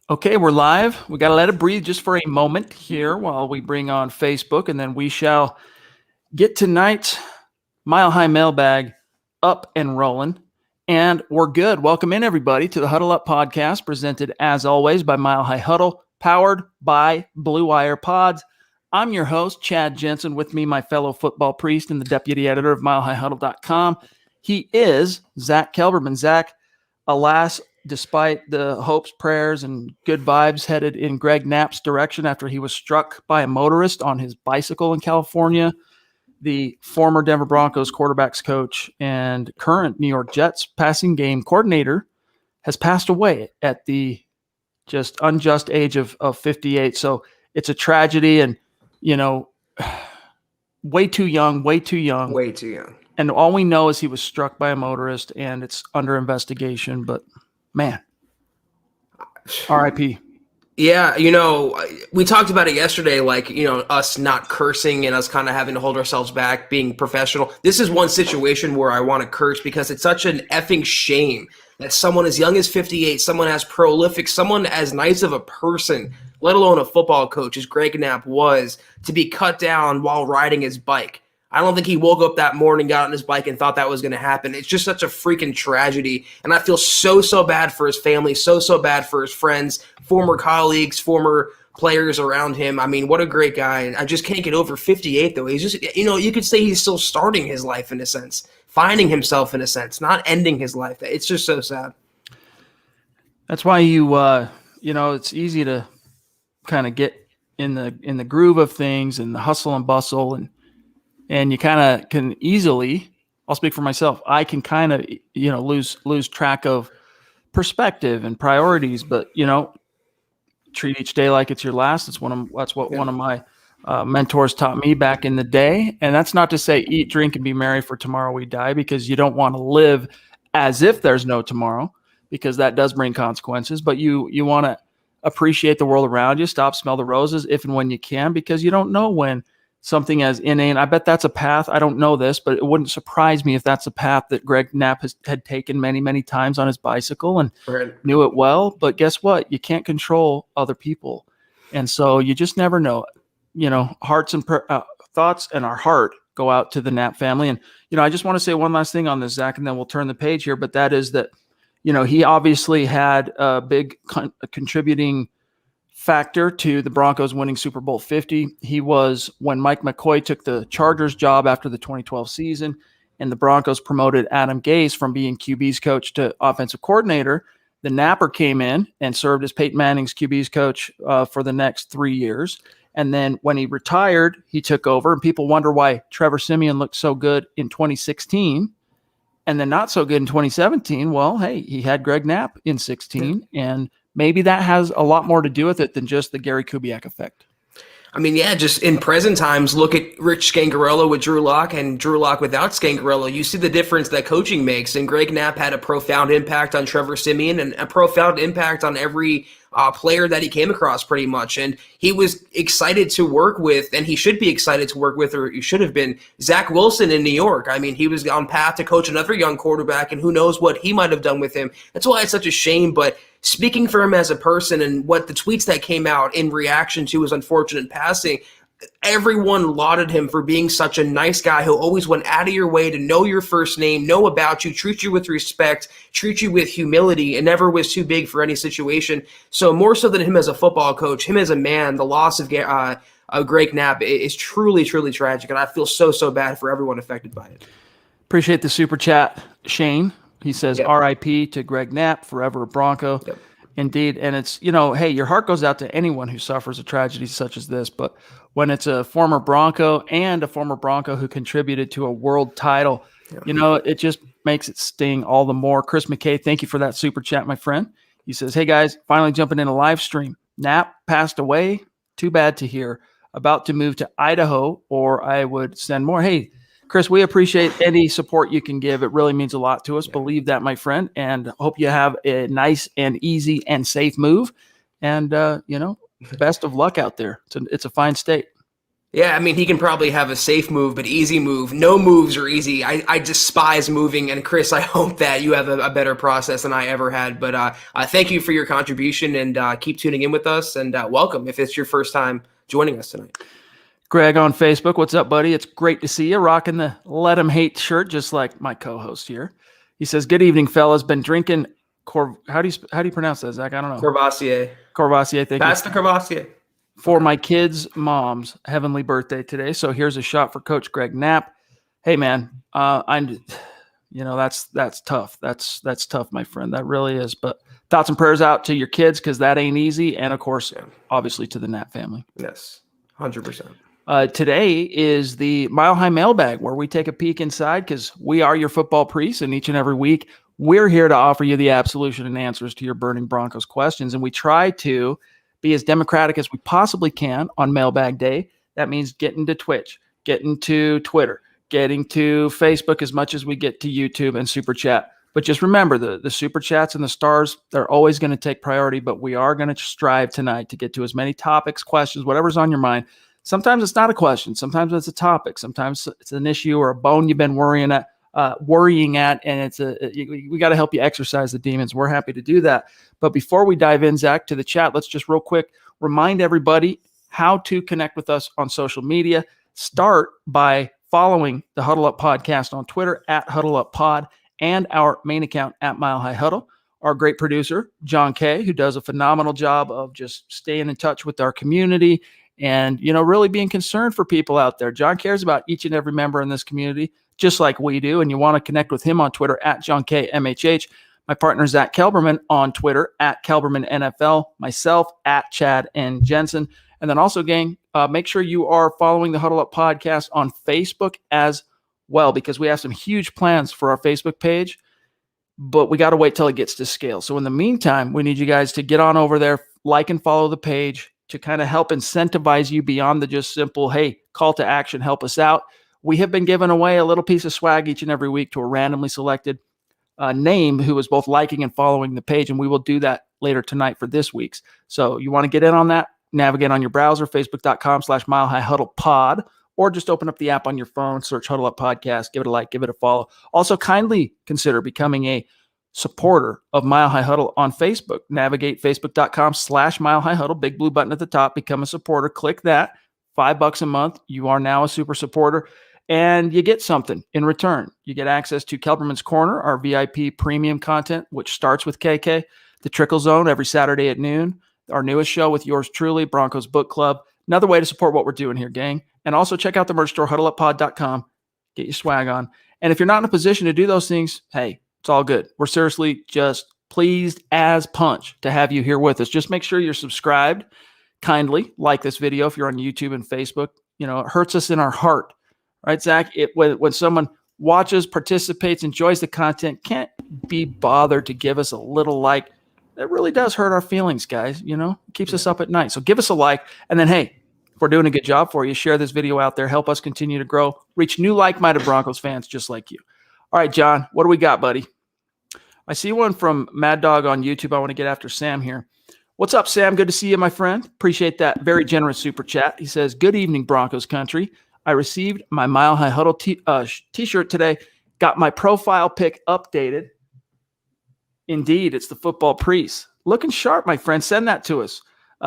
Okay, we're live. We got to let it breathe just for a moment here while we bring on Facebook, and then we shall get tonight's Mile High Mailbag up and rolling. And we're good. Welcome in, everybody, to the Huddle Up podcast, presented as always by Mile High Huddle, powered by Blue Wire Pods. I'm your host, Chad Jensen. With me, my fellow football priest and the deputy editor of milehighhuddle.com. He is Zack Kelberman. Zack, alas, despite the hopes, prayers, and good vibes headed in Greg Knapp's direction after he was struck by a motorist on his bicycle in California, the former Denver Broncos quarterbacks coach and current New York Jets passing game coordinator has passed away at the just unjust age of 58. So it's a tragedy, and, way too young. Way too young. And all we know is he was struck by a motorist, and it's under investigation. But, man, RIP. Yeah, we talked about it yesterday, us not cursing and us kind of having to hold ourselves back, being professional. This is one situation where I want to curse because it's such an effing shame that someone as young as 58, someone as prolific, someone as nice of a person, let alone a football coach as Greg Knapp was, to be cut down while riding his bike. I don't think he woke up that morning, got on his bike, and thought that was going to happen. It's just such a freaking tragedy, and I feel so bad for his family, so bad for his friends, former colleagues, former players around him. I mean, what a great guy, and I just can't get over 58, though. He's just, you could say he's still starting his life in a sense, finding himself in a sense, not ending his life. It's just so sad. That's why it's easy to kind of get in the groove of things and the hustle and bustle, and you kind of can easily, I'll speak for myself, I can kind of, lose track of perspective and priorities, but, treat each day like it's your last. That's what one of my mentors taught me back in the day. And that's not to say eat, drink, and be merry, for tomorrow we die, because you don't want to live as if there's no tomorrow, because that does bring consequences. But you want to appreciate the world around you, stop, smell the roses if and when you can, because you don't know when something as inane. I bet that's a path. I don't know this, but it wouldn't surprise me if that's a path that Greg Knapp had taken many, many times on his bicycle and knew it well. But guess what? You can't control other people. And so you just never know. Hearts and thoughts and our heart go out to the Knapp family. And, I just want to say one last thing on this, Zach, and then we'll turn the page here. But that is that, he obviously had a big contributing factor to the Broncos winning Super Bowl 50. He was when Mike McCoy took the Chargers job after the 2012 season, and the Broncos promoted Adam Gase from being QB's coach to offensive coordinator. The Napper came in and served as Peyton Manning's QB's coach for the next 3 years. And then when he retired, he took over, and people wonder why Trevor Siemian looked so good in 2016 and then not so good in 2017. Well, hey, he had Greg Knapp in 16, and maybe that has a lot more to do with it than just the Gary Kubiak effect. I mean, yeah, just in present times, look at Rich Scangarello with Drew Lock and Drew Lock without Scangarello. You see the difference that coaching makes, and Greg Knapp had a profound impact on Trevor Siemian and a profound impact on every player that he came across pretty much. And he was excited to work with, and he should be excited to work with, or he should have been, Zach Wilson in New York. I mean, he was on path to coach another young quarterback, and who knows what he might have done with him. That's why it's such a shame. But speaking for him as a person and what the tweets that came out in reaction to his unfortunate passing, everyone lauded him for being such a nice guy who always went out of your way to know your first name, know about you, treat you with respect, treat you with humility, and never was too big for any situation. So more so than him as a football coach, him as a man, the loss of Greg Knapp is truly, truly tragic, and I feel so bad for everyone affected by it. Appreciate the super chat, Shane. He says, RIP to Greg Knapp, forever a Bronco. Yep. Indeed. And it's, hey, your heart goes out to anyone who suffers a tragedy such as this. But when it's a former Bronco and a former Bronco who contributed to a world title, it just makes it sting all the more. Chris McKay, thank you for that super chat, my friend. He says, hey, guys, finally jumping in a live stream. Knapp passed away. Too bad to hear. About to move to Idaho, or I would send more. Hey, Chris, we appreciate any support you can give. It really means a lot to us. Believe that, my friend, and hope you have a nice and easy and safe move. And, best of luck out there. It's a fine state. Yeah, I mean, he can probably have a safe move, but easy move. No moves are easy. I despise moving. And Chris, I hope that you have a better process than I ever had. But thank you for your contribution, and keep tuning in with us. And welcome if it's your first time joining us tonight. Greg on Facebook, what's up, buddy? It's great to see you rocking the Let 'em Hate shirt, just like my co-host here. He says, "Good evening, fellas. Been drinking how do you pronounce that, Zach? I don't know. Courvoisier. Thank you. Pass the Courvoisier. For my kid's mom's heavenly birthday today. So here's a shot for Coach Greg Knapp. Hey, man, that's tough. That's tough, my friend. That really is. But thoughts and prayers out to your kids, because that ain't easy. And, of course, obviously to the Knapp family. Yes, 100%. Today is the Mile High Mailbag, where we take a peek inside, because we are your football priests, and each and every week we're here to offer you the absolution and answers to your burning Broncos questions. And we try to be as democratic as we possibly can on Mailbag Day. That means getting to Twitch, getting to Twitter, getting to Facebook as much as we get to YouTube and Super Chat. But just remember, the Super Chats and the stars, they're always going to take priority, but we are going to strive tonight to get to as many topics, questions, whatever's on your mind. Sometimes it's not a question. Sometimes it's a topic. Sometimes it's an issue or a bone you've been worrying at, and we got to help you exercise the demons. We're happy to do that. But before we dive in, Zach, to the chat, let's just real quick remind everybody how to connect with us on social media. Start by following the Huddle Up Podcast on Twitter at Huddle Up Pod, and our main account at Mile High Huddle. Our great producer, John Kay, who does a phenomenal job of just staying in touch with our community and, really being concerned for people out there. John cares about each and every member in this community, just like we do. And you want to connect with him on Twitter at John K MHH. My partner, Zack Kelberman, on Twitter at Kelberman NFL. Myself at Chad and Jensen. And then also, gang, make sure you are following the Huddle Up Podcast on Facebook as well, because we have some huge plans for our Facebook page, but we got to wait till it gets to scale. So in the meantime, we need you guys to get on over there, like and follow the page, to kind of help incentivize you beyond the just simple, hey, call to action, help us out. We have been giving away a little piece of swag each and every week to a randomly selected name who is both liking and following the page, and we will do that later tonight for this week's. So you want to get in on that, navigate on your browser, facebook.com/Mile High Huddle Pod, or just open up the app on your phone, search Huddle Up Podcast, give it a like, give it a follow. Also, kindly consider becoming a supporter of Mile High Huddle on Facebook. Navigate facebook.com/Mile High Huddle, big blue button at the top, become a supporter, click that, $5 a month. You are now a super supporter, and you get something in return. You get access to Kelberman's Corner, our VIP premium content, which starts with KK, the Trickle Zone every Saturday at noon, our newest show with yours truly, Broncos Book Club. Another way to support what we're doing here, gang. And also check out the merch store, huddleuppod.com. Get your swag on. And if you're not in a position to do those things, hey, it's all good. We're seriously just pleased as punch to have you here with us. Just make sure you're subscribed. Kindly like this video if you're on YouTube and Facebook. It hurts us in our heart. Right, Zach? When someone watches, participates, enjoys the content, can't be bothered to give us a little like. That really does hurt our feelings, guys. Keeps us up at night. So give us a like. And then, hey, if we're doing a good job for you, share this video out there. Help us continue to grow. Reach new like-minded Broncos fans just like you. All right, John, what do we got, buddy? I see one from Mad Dog on YouTube. I want to get after Sam here. What's up, Sam? Good to see you, my friend. Appreciate that very generous super chat. He says, good evening, Broncos country. I received my Mile High Huddle t-shirt today. Got my profile pic updated. Indeed, it's the football priest. Looking sharp, my friend. Send that to us.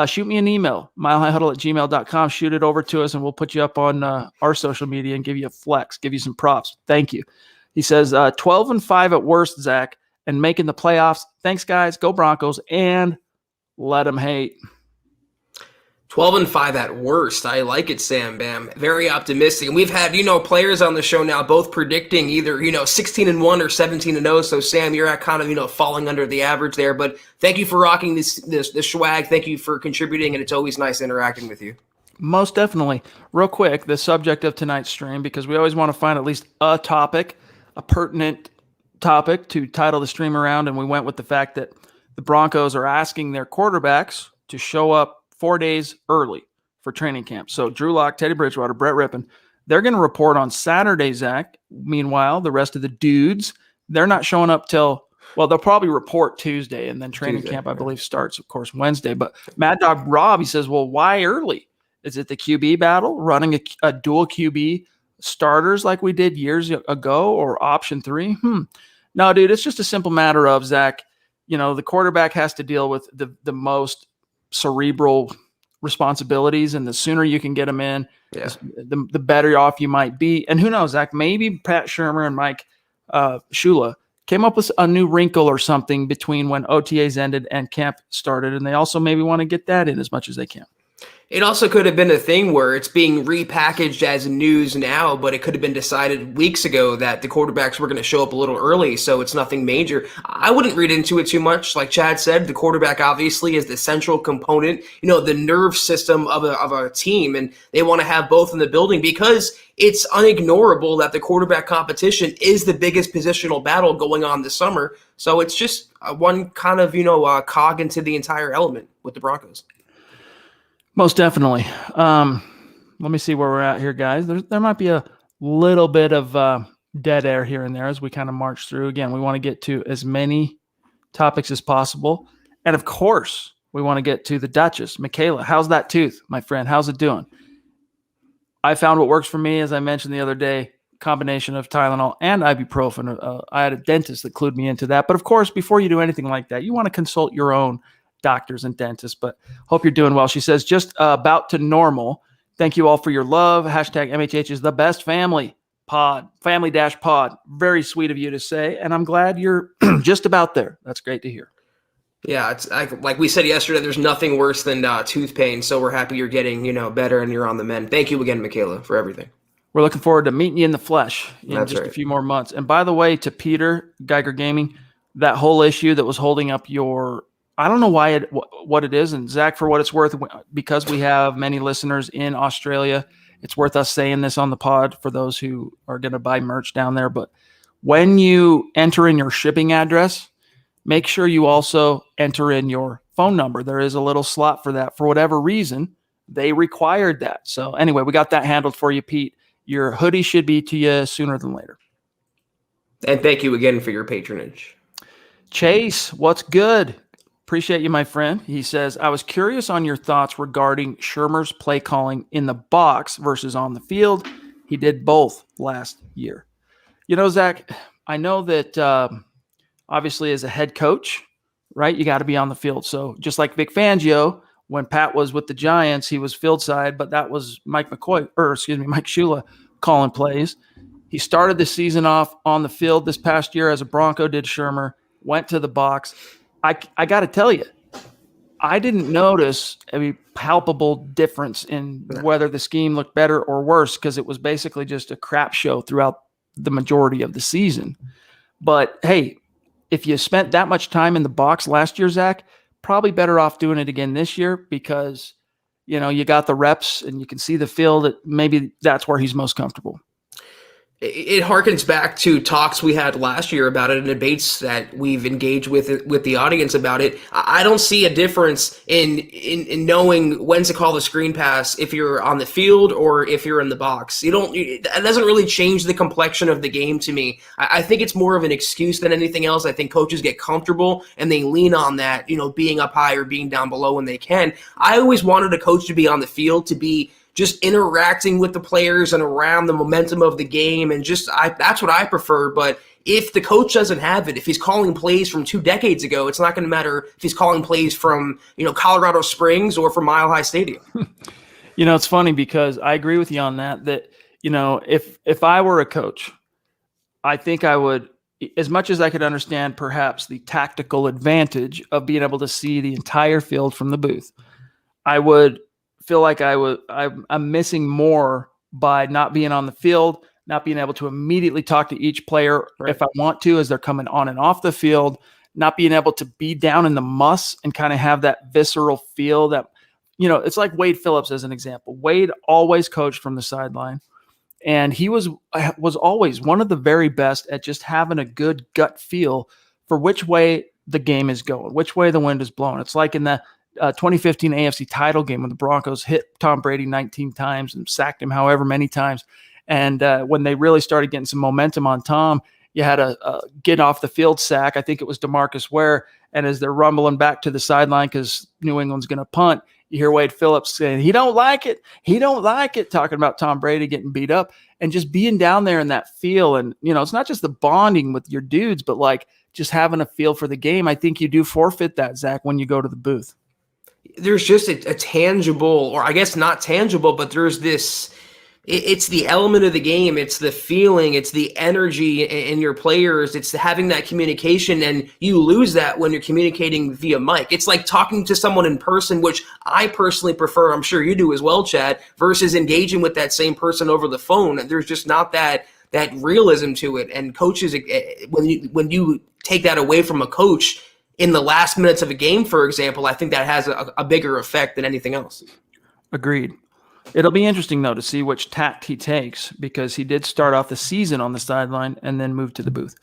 Shoot me an email, milehighhuddle@gmail.com. Shoot it over to us, and we'll put you up on our social media and give you a flex, give you some props. Thank you. He says, 12-5 at worst, Zach, and making the playoffs. Thanks, guys. Go Broncos, and let them hate. 12-5 at worst. I like it, Sam Bam. Very optimistic. And we've had, players on the show now both predicting either, 16-1 or 17-0. So Sam, you're at kind of, falling under the average there. But thank you for rocking this swag. Thank you for contributing. And it's always nice interacting with you. Most definitely. Real quick, the subject of tonight's stream, because we always want to find at least a topic, a pertinent topic to title the stream around. And we went with the fact that the Broncos are asking their quarterbacks to show up 4 days early for training camp. So Drew Lock, Teddy Bridgewater, Brett Rippon, they're going to report on Saturday, Zach. Meanwhile, the rest of the dudes, they're not showing up till, they'll probably report Tuesday, and then training camp, I believe, starts, of course, Wednesday. But Mad Dog Rob, he says, well, why early? Is it the QB battle, running a dual QB starters like we did years ago, or option 3? No, dude, it's just a simple matter of, Zach, the quarterback has to deal with the most cerebral responsibilities, and the sooner you can get them in, the better off you might be. And who knows, Zach, maybe Pat Shurmur and Mike Shula came up with a new wrinkle or something between when OTAs ended and camp started, and they also maybe want to get that in as much as they can. It also could have been a thing where it's being repackaged as news now, but it could have been decided weeks ago that the quarterbacks were going to show up a little early, so it's nothing major. I wouldn't read into it too much. Like Chad said, the quarterback obviously is the central component, the nerve system of a team, and they want to have both in the building because it's unignorable that the quarterback competition is the biggest positional battle going on this summer. So it's just one kind of, cog into the entire element with the Broncos. Most definitely. Let me see where we're at here, guys. There might be a little bit of dead air here and there as we kind of march through. Again, we want to get to as many topics as possible. And of course, we want to get to the Duchess. Michaela, how's that tooth, my friend? How's it doing? I found what works for me, as I mentioned the other day, combination of Tylenol and ibuprofen. I had a dentist that clued me into that. But of course, before you do anything like that, you want to consult your own doctors and dentists, but hope you're doing well. She says, just about to normal. Thank you all for your love. Hashtag MHH is the best family pod, family-pod. Very sweet of you to say. And I'm glad you're just about there. That's great to hear. Yeah, it's like we said yesterday, there's nothing worse than tooth pain. So we're happy you're getting, better and you're on the mend. Thank you again, Michaela, for everything. We're looking forward to meeting you in the flesh in That's just right. a few more months. And by the way, to Peter, Geiger Gaming, that whole issue that was holding up your, I don't know what it is. And Zach, for what it's worth, because we have many listeners in Australia, it's worth us saying this on the pod for those who are going to buy merch down there. But when you enter in your shipping address, make sure you also enter in your phone number. There is a little slot for that. For whatever reason, they required that. So anyway, we got that handled for you, Pete. Your hoodie should be to you sooner than later. And thank you again for your patronage. Chase, what's good? Appreciate you, my friend. He says, I was curious on your thoughts regarding Shurmur's play calling in the box versus on the field. He did both last year. Zach, I know that obviously as a head coach, right, you got to be on the field. So just like Vic Fangio, when Pat was with the Giants, he was field side, but that was Mike Shula calling plays. He started the season off on the field this past year as a Bronco, did Shurmur, went to the box. I got to tell you, I didn't notice a palpable difference in whether the scheme looked better or worse because it was basically just a crap show throughout the majority of the season. But, hey, if you spent that much time in the box last year, Zach, probably better off doing it again this year because, you got the reps and you can see the field. Maybe that's where he's most comfortable. It harkens back to talks we had last year about it and debates that we've engaged with the audience about it. I don't see a difference in knowing when to call the screen pass if you're on the field or if you're in the box. It doesn't really change the complexion of the game to me. I think it's more of an excuse than anything else. I think coaches get comfortable and they lean on that, being up high or being down below when they can. I always wanted a coach to be on the field, to be just interacting with the players and around the momentum of the game. And that's what I prefer. But if the coach doesn't have it, if he's calling plays from 2 decades ago, it's not going to matter if he's calling plays from, Colorado Springs or from Mile High Stadium. It's funny because I agree with you on that, if I were a coach, I think I would, as much as I could understand perhaps the tactical advantage of being able to see the entire field from the booth, I would feel like I'm missing more by not being on the field, not being able to immediately talk to each player if I want to as they're coming on and off the field, not being able to be down in the muss and kind of have that visceral feel that, it's like Wade Phillips as an example. Wade always coached from the sideline, and he was always one of the very best at just having a good gut feel for which way the game is going, which way the wind is blowing. It's like in the 2015 AFC title game when the Broncos hit Tom Brady 19 times and sacked him however many times. And when they really started getting some momentum on Tom, you had a get off the field sack. I think it was DeMarcus Ware. And as they're rumbling back to the sideline because New England's going to punt, You hear Wade Phillips saying, he don't like it, talking about Tom Brady getting beat up, and just being down there in that feel. And, it's not just the bonding with your dudes, but like just having a feel for the game. I think you do forfeit that, Zach, when you go to the booth. There's just a tangible, or I guess not tangible, but there's this, it's the element of the game. It's the feeling. It's the energy in your players. It's having that communication, and you lose that when you're communicating via mic. It's like talking to someone in person, which I personally prefer. I'm sure you do as well, Chad, versus engaging with that same person over the phone. There's just not that realism to it. And coaches, when you take that away from a coach in the last minutes of a game, for example, I think that has a bigger effect than anything else. Agreed. It'll be interesting, though, to see which tact he takes, because he did start off the season on the sideline and then move to the booth.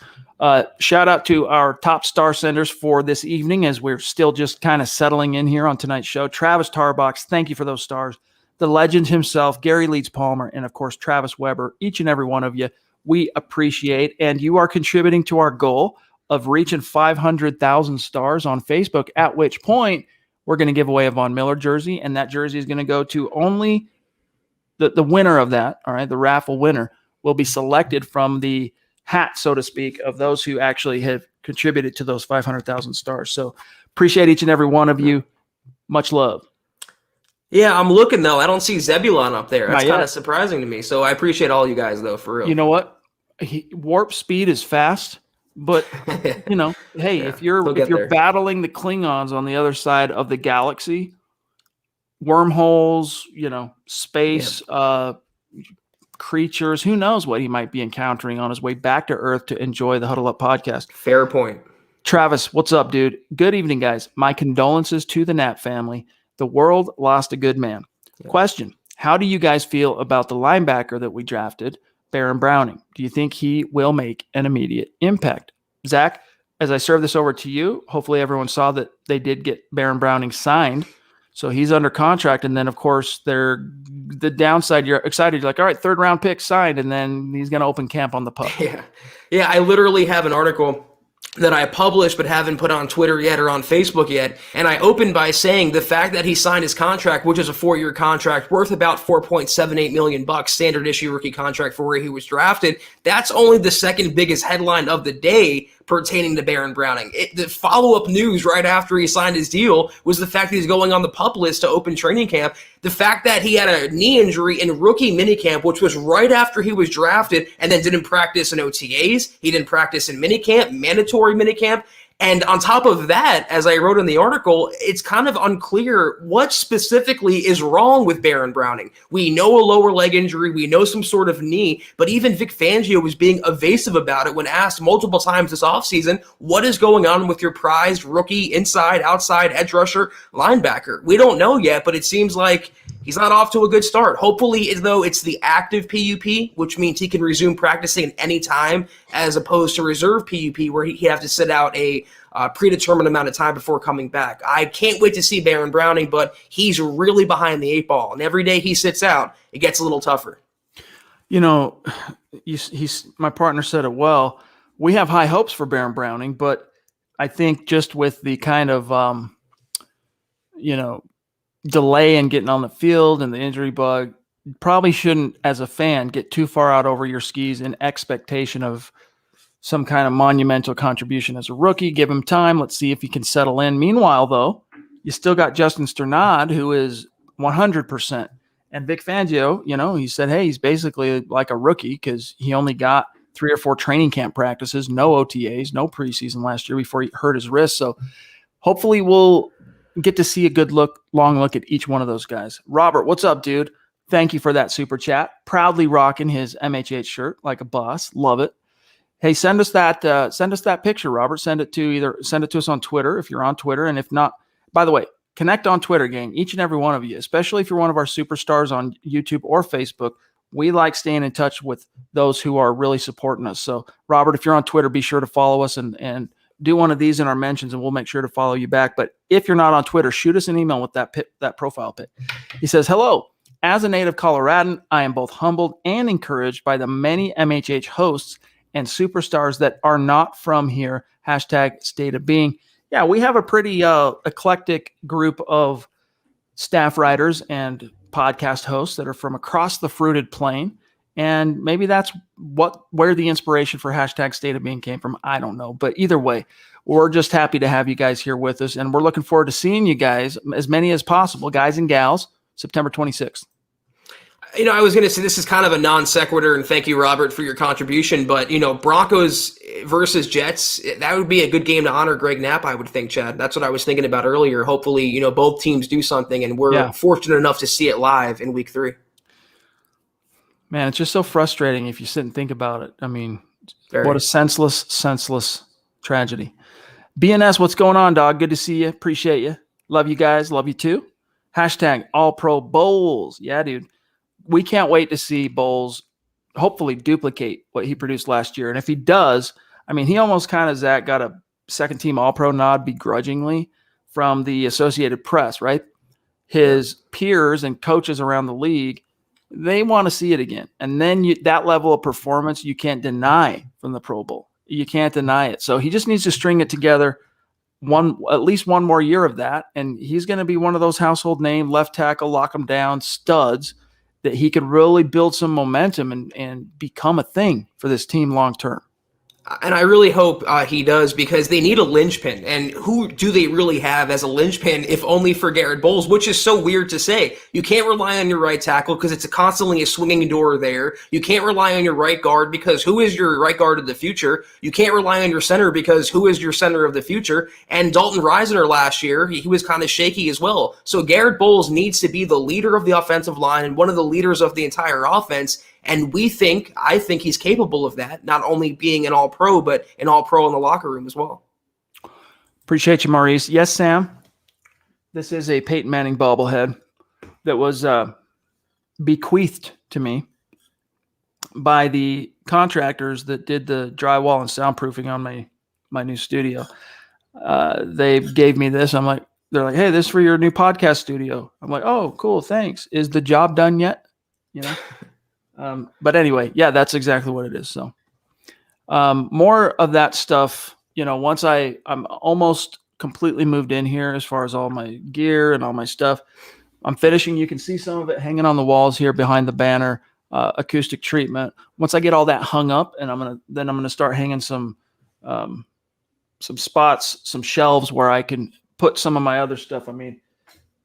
Shout out to our top star senders for this evening, as we're still just kind of settling in here on tonight's show. Travis Tarbox, thank you for those stars. The legend himself, Gary Leeds Palmer, and, of course, Travis Weber, each and every one of you, we appreciate. And you are contributing to our goal of reaching 500,000 stars on Facebook, at which point we're going to give away a Von Miller jersey, and that jersey is going to go to only the winner of that. All right, the raffle winner will be selected from the hat, so to speak, of those who actually have contributed to those 500,000 stars. So appreciate each and every one of you. Much love. Yeah, I'm looking, though. I don't see Zebulon up there. That's kind of surprising to me. So I appreciate all you guys, though, for real. You know what? Warp speed is fast. But, hey, yeah, if you're battling the Klingons on the other side of the galaxy, wormholes, space, creatures, who knows what he might be encountering on his way back to Earth to enjoy the Huddle Up podcast. Fair point. Travis, what's up, dude? Good evening, guys. My condolences to the Knapp family. The world lost a good man. Yeah. Question: how do you guys feel about the linebacker that we drafted, Baron Browning? Do you think he will make an immediate impact? Zach, as I serve this over to you, hopefully everyone saw that they did get Baron Browning signed. So he's under contract. And then, of course, the downside, you're excited. You're like, all right, 3rd round pick signed. And then he's going to open camp on the pup. Yeah, I literally have an article that I published but haven't put on Twitter yet or on Facebook yet. And I opened by saying the fact that he signed his contract, which is a 4-year contract worth about $4.78 million, standard issue rookie contract for where he was drafted, that's only the second biggest headline of the day pertaining to Baron Browning. The follow-up news right after he signed his deal was the fact that he's going on the PUP list to open training camp. The fact that he had a knee injury in rookie minicamp, which was right after he was drafted, and then didn't practice in OTAs. He didn't practice in minicamp, mandatory minicamp. And on top of that, as I wrote in the article, it's kind of unclear what specifically is wrong with Baron Browning. We know a lower leg injury. We know some sort of knee. But even Vic Fangio was being evasive about it when asked multiple times this offseason, what is going on with your prized rookie inside, outside, edge rusher, linebacker? We don't know yet, but it seems like he's not off to a good start. Hopefully, though, it's the active PUP, which means he can resume practicing at any time, as opposed to reserve PUP, where he have to sit out a predetermined amount of time before coming back. I can't wait to see Baron Browning, but he's really behind the 8 ball. And every day he sits out, it gets a little tougher. My partner said it well. We have high hopes for Baron Browning, but I think just with the kind of, delay in getting on the field and the injury bug, probably shouldn't, as a fan, get too far out over your skis in expectation of some kind of monumental contribution as a rookie. Give him time. Let's see if he can settle in. Meanwhile, though, you still got Justin Sternad, who is 100%. And Vic Fangio, he said, hey, he's basically like a rookie because he only got 3 or 4 training camp practices, no OTAs, no preseason last year before he hurt his wrist. So hopefully we'll get to see a long look at each one of those guys. Robert, what's up, dude? Thank you for that super chat. Proudly rocking his MHH shirt like a boss. Love it. Hey, send us that picture, Robert. Send it to us on Twitter if you're on Twitter. And if not, by the way, connect on Twitter, gang, each and every one of you, especially if you're one of our superstars on YouTube or Facebook. We like staying in touch with those who are really supporting us. So, Robert, if you're on Twitter, be sure to follow us and do one of these in our mentions, and we'll make sure to follow you back. But if you're not on Twitter, shoot us an email with that profile pic. He says, hello. As a native Coloradan, I am both humbled and encouraged by the many MHH hosts and superstars that are not from here. # state of being. Yeah, we have a pretty eclectic group of staff writers and podcast hosts that are from across the fruited plain. And maybe that's where the inspiration for hashtag State of Being came from. I don't know. But either way, we're just happy to have you guys here with us. And we're looking forward to seeing you guys, as many as possible, guys and gals, September 26th. I was going to say this is kind of a non sequitur, and thank you, Robert, for your contribution. But, Broncos versus Jets, that would be a good game to honor Greg Knapp, I would think, Chad. That's what I was thinking about earlier. Hopefully, both teams do something, and we're fortunate enough to see it live in week 3. Man, it's just so frustrating if you sit and think about it. I mean, what a senseless tragedy. BNS, what's going on, dog? Good to see you. Appreciate you. Love you guys. Love you too. Hashtag All Pro Bowles. Yeah, dude. We can't wait to see Bowles hopefully duplicate what he produced last year. And if he does, I mean, he almost kind of, Zach, got a second-team All-Pro nod begrudgingly from the Associated Press, right? His peers and coaches around the league, they want to see it again. And then that level of performance, you can't deny from the Pro Bowl. You can't deny it. So he just needs to string it together at least one more year of that, and he's going to be one of those household name left tackle, lock him down studs that he could really build some momentum and become a thing for this team long term. And I really hope he does, because they need a linchpin. And who do they really have as a linchpin, if only for Garrett Bowles, which is so weird to say. You can't rely on your right tackle because it's constantly a swinging door there. You can't rely on your right guard because who is your right guard of the future? You can't rely on your center because who is your center of the future? And Dalton Risner last year, he was kind of shaky as well. So Garrett Bowles needs to be the leader of the offensive line and one of the leaders of the entire offense. And I think he's capable of that, not only being an All-Pro, but an All-Pro in the locker room as well. Appreciate you, Maurice. Yes, Sam. This is a Peyton Manning bobblehead that was bequeathed to me by the contractors that did the drywall and soundproofing on my new studio. They gave me this. They're like, hey, this is for your new podcast studio. I'm like, oh, cool, thanks. Is the job done yet? But anyway, yeah, that's exactly what it is. So more of that stuff, once I'm almost completely moved in here as far as all my gear and all my stuff. I'm finishing. You can see some of it hanging on the walls here behind the banner, acoustic treatment. Once I get all that hung up, and I'm going to start hanging some spots, some shelves where I can put some of my other stuff. I mean,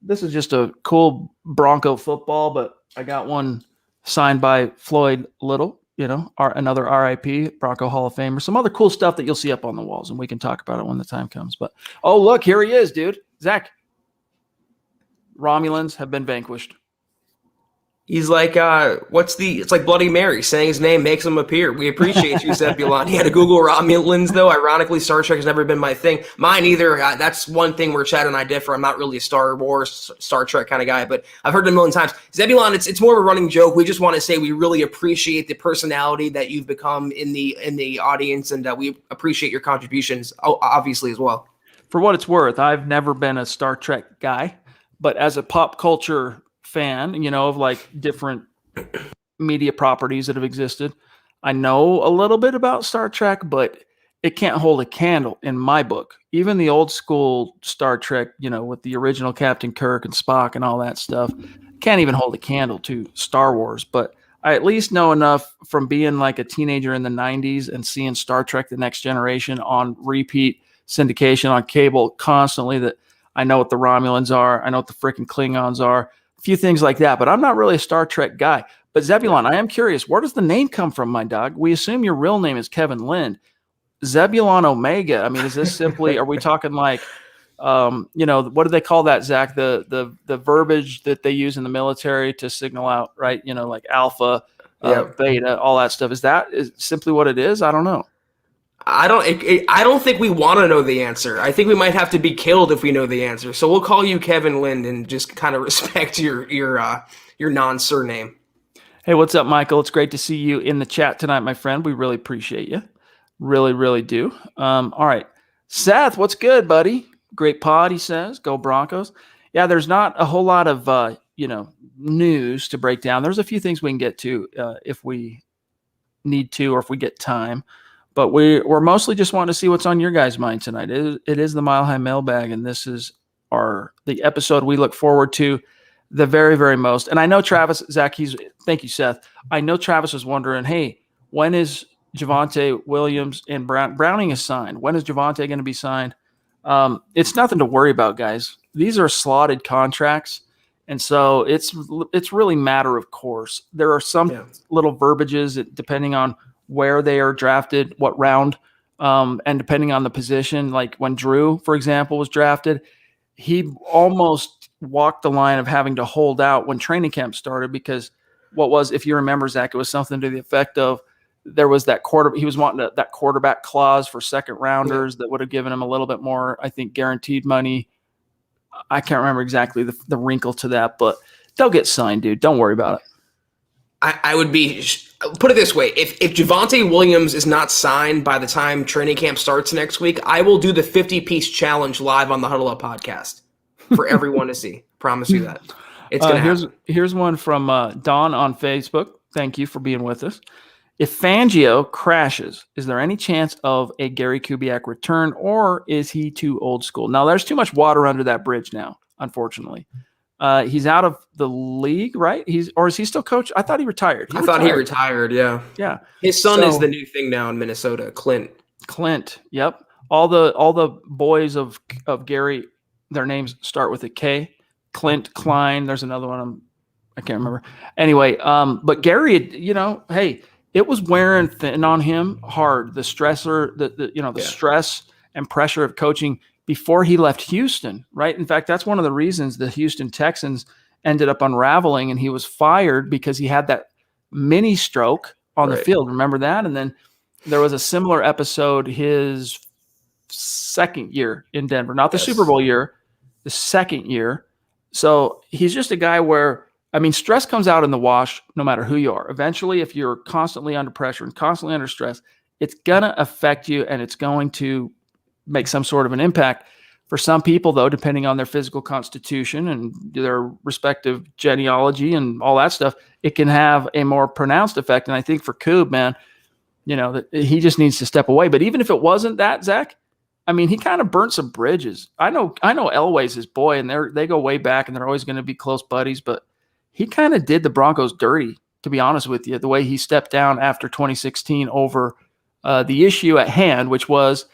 this is just a cool Bronco football, but I got one signed by Floyd Little, another RIP, Bronco Hall of Famer. Some other cool stuff that you'll see up on the walls, and we can talk about it when the time comes. But, oh, look, here he is, dude. Zach. Romulans have been vanquished. He's like, it's like Bloody Mary. Saying his name makes him appear. We appreciate you, Zebulon. He had to Google Romulans, though. Ironically, Star Trek has never been my thing. Mine either. That's one thing where Chad and I differ. I'm not really a Star Wars, Star Trek kind of guy, but I've heard it a million times. Zebulon, it's more of a running joke. We just want to say we really appreciate the personality that you've become in the audience, and we appreciate your contributions, obviously, as well. For what it's worth, I've never been a Star Trek guy, but as a pop culture fan, of like different media properties that have existed, I know a little bit about Star Trek, but it can't hold a candle in my book. Even the old school Star Trek, with the original Captain Kirk and Spock and all that stuff, can't even hold a candle to Star Wars. But I at least know enough from being like a teenager in the 90s and seeing Star Trek The Next Generation on repeat syndication on cable constantly that I know what the Romulans are. I know what the freaking Klingons are. Few things like that, but I'm not really a Star Trek guy. But Zebulon, I am curious, where does the name come from, my dog? We assume your real name is Kevin Lind. Zebulon Omega. I mean, is this simply, are we talking like, what do they call that, Zach? The verbiage that they use in the military to signal out, right? Like alpha, beta, all that stuff. Is simply what it is? I don't know. I don't think we want to know the answer. I think we might have to be killed if we know the answer. So we'll call you Kevin Lind and just kind of respect your non-surname. Hey, what's up, Michael? It's great to see you in the chat tonight, my friend. We really appreciate you. Really, really do. All right. Seth, what's good, buddy? Great pod, he says. Go Broncos. Yeah, there's not a whole lot of, news to break down. There's a few things we can get to if we need to or if we get time. But we're mostly just wanting to see what's on your guys' mind tonight. It is the Mile High Mailbag, and this is are the episode we look forward to the very, very most. And I know Travis, Zach, thank you, Seth. I know Travis was wondering, hey, when is Javonte Williams and Browning is signed? When is Javonte going to be signed? It's nothing to worry about, guys. These are slotted contracts. And so it's really matter of course. There are some little verbiages depending on where they are drafted, what round, and depending on the position. Like when Drew, for example, was drafted, he almost walked the line of having to hold out when training camp started because if you remember, Zach, it was something to the effect of there was he was wanting that quarterback clause for second rounders that would have given him a little bit more, I think, guaranteed money. I can't remember exactly the wrinkle to that, but they'll get signed, dude. Don't worry about it. I would put it this way. If Javonte Williams is not signed by the time training camp starts next week, I will do the 50-piece challenge live on the Huddle Up podcast for everyone to see. Promise you that. It's going to happen. Here's one from Don on Facebook. Thank you for being with us. If Fangio crashes, is there any chance of a Gary Kubiak return, or is he too old school? Now, there's too much water under that bridge now, unfortunately. He's out of the league, right? Or is he still coach? I thought he retired. I thought he retired, yeah. Yeah. His son is the new thing now in Minnesota, Clint. Yep. All the boys of Gary, their names start with a K. Clint, Klein. There's another one I can't remember. Anyway, but Gary, hey, it was wearing thin on him hard. The stressor, the stress and pressure of coaching before he left Houston, right? In fact, that's one of the reasons the Houston Texans ended up unraveling, and he was fired because he had that mini stroke on the field. Remember that? And then there was a similar episode his second year in Denver, not the Super Bowl year, the second year. So he's just a guy where, stress comes out in the wash no matter who you are. Eventually, if you're constantly under pressure and constantly under stress, it's going to affect you and it's going to make some sort of an impact. For some people, though, depending on their physical constitution and their respective genealogy and all that stuff, it can have a more pronounced effect. And I think for Koob, man, he just needs to step away. But even if it wasn't that, Zach, he kind of burnt some bridges. I know Elway's his boy, and they go way back, and they're always going to be close buddies, but he kind of did the Broncos dirty, to be honest with you, the way he stepped down after 2016 over the issue at hand, which was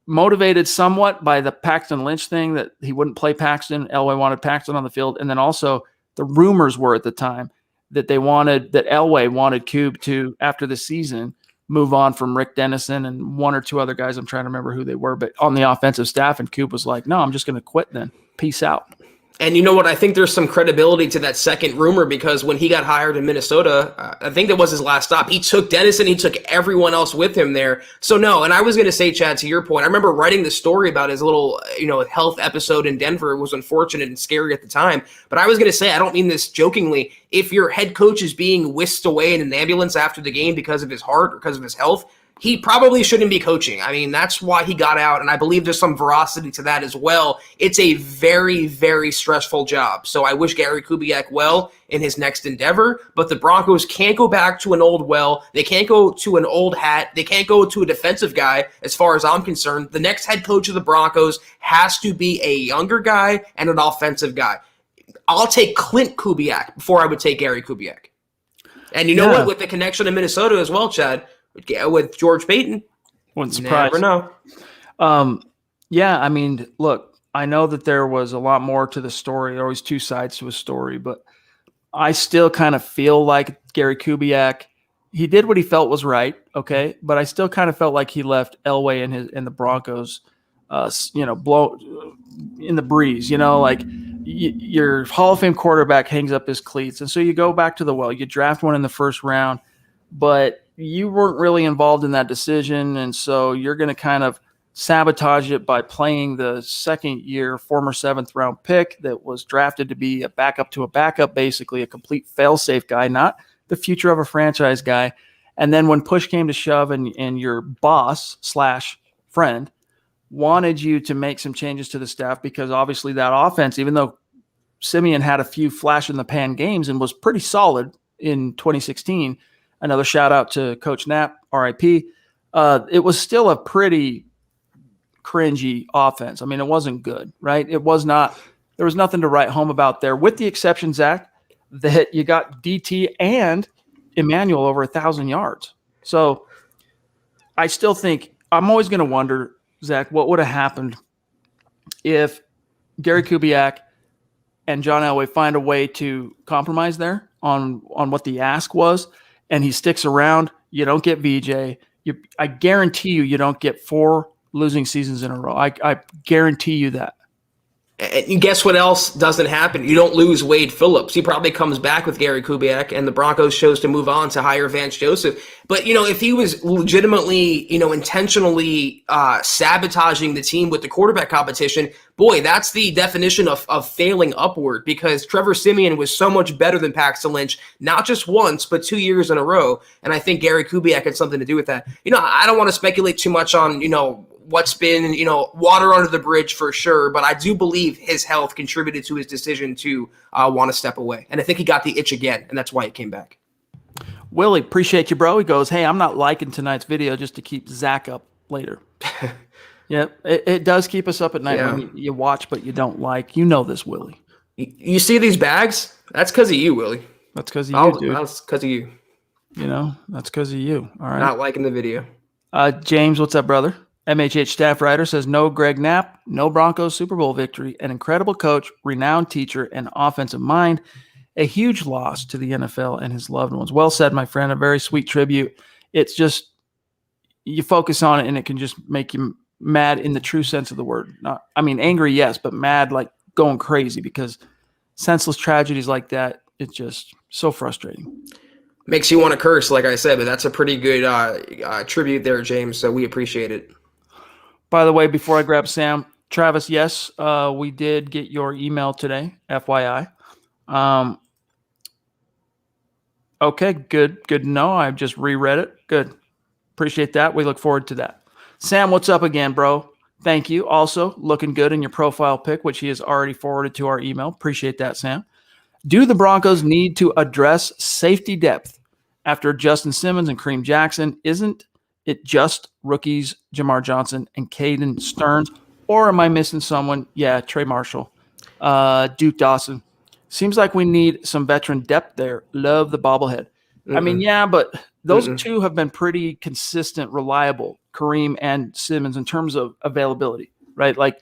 motivated somewhat by the Paxton Lynch thing that he wouldn't play Paxton. Elway wanted Paxton on the field. And then also the rumors were at the time that Elway wanted Koob to, after the season, move on from Rick Dennison and one or two other guys. I'm trying to remember who they were, but on the offensive staff. And Koob was like, no, I'm just going to quit then. Peace out. And you know what? I think there's some credibility to that second rumor because when he got hired in Minnesota, I think that was his last stop. He took Dennison. He took everyone else with him there. So no, and I was going to say, Chad, to your point, I remember writing the story about his little, health episode in Denver. It was unfortunate and scary at the time. But I was going to say, I don't mean this jokingly. If your head coach is being whisked away in an ambulance after the game because of his heart or because of his health, he probably shouldn't be coaching. That's why he got out, and I believe there's some veracity to that as well. It's a very, very stressful job. So I wish Gary Kubiak well in his next endeavor, but the Broncos can't go back to an old well. They can't go to an old hat. They can't go to a defensive guy, as far as I'm concerned. The next head coach of the Broncos has to be a younger guy and an offensive guy. I'll take Clint Kubiak before I would take Gary Kubiak. And you know what? With the connection to Minnesota as well, Chad, with George Payton, wouldn't surprise. Never know. Look, I know that there was a lot more to the story. There are always two sides to a story, but I still kind of feel like Gary Kubiak, he did what he felt was right, okay? But I still kind of felt like he left Elway and the Broncos, blow in the breeze. Your Hall of Fame quarterback hangs up his cleats, and so you go back to the well. You draft one in the first round, but you weren't really involved in that decision, and so you're going to kind of sabotage it by playing the second-year former seventh-round pick that was drafted to be a backup to a backup, basically a complete fail-safe guy, not the future of a franchise guy. And then when push came to shove and your boss/friend wanted you to make some changes to the staff because obviously that offense, even though Simeon had a few flash-in-the-pan games and was pretty solid in 2016, another shout out to Coach Knapp, RIP. It was still a pretty cringy offense. I mean, it wasn't good, right? It was not. There was nothing to write home about there, with the exception, Zach, that you got DT and Emmanuel over 1,000 yards. So I still think I'm always going to wonder, Zach, what would have happened if Gary Kubiak and John Elway find a way to compromise there on what the ask was, and he sticks around. You don't get VJ. I guarantee you don't get 4 losing seasons in a row. I guarantee you that. And guess what else doesn't happen? You don't lose Wade Phillips. He probably comes back with Gary Kubiak, and the Broncos chose to move on to hire Vance Joseph. But, if he was legitimately, intentionally sabotaging the team with the quarterback competition, boy, that's the definition of failing upward, because Trevor Siemian was so much better than Paxton Lynch, not just once, but 2 years in a row. And I think Gary Kubiak had something to do with that. I don't want to speculate too much on, what's been, water under the bridge for sure. But I do believe his health contributed to his decision to want to step away. And I think he got the itch again, and that's why he came back. Willie, appreciate you, bro. He goes, hey, I'm not liking tonight's video just to keep Zach up later. Yeah, it does keep us up at night when you watch, but you don't like. You know this, Willie. You see these bags? That's because of you, Willie. That's because of you, dude. That's because of you. That's because of you. All right. Not liking the video. James, what's up, brother? MHH staff writer says, no Greg Knapp, no Broncos Super Bowl victory, an incredible coach, renowned teacher, and offensive mind. A huge loss to the NFL and his loved ones. Well said, my friend. A very sweet tribute. It's just, you focus on it and it can just make you mad in the true sense of the word. Angry, yes, but mad, like going crazy, because senseless tragedies like that, it's just so frustrating. Makes you want to curse, like I said, but that's a pretty good tribute there, James, so we appreciate it. By the way, before I grab Sam, Travis, yes, we did get your email today, FYI. Okay, good to know. I've just reread it. Good. Appreciate that. We look forward to that. Sam, what's up again, bro? Thank you. Also, looking good in your profile pic, which he has already forwarded to our email. Appreciate that, Sam. Do the Broncos need to address safety depth after Justin Simmons and Kareem Jackson? Isn't it just rookies Jamar Johnson and Caden Stearns? Or am I missing someone? Yeah, Trey Marshall, Duke Dawson. Seems like we need some veteran depth there. Love the bobblehead. Yeah, but those two have been pretty consistent, reliable, Kareem and Simmons, in terms of availability, right? Like,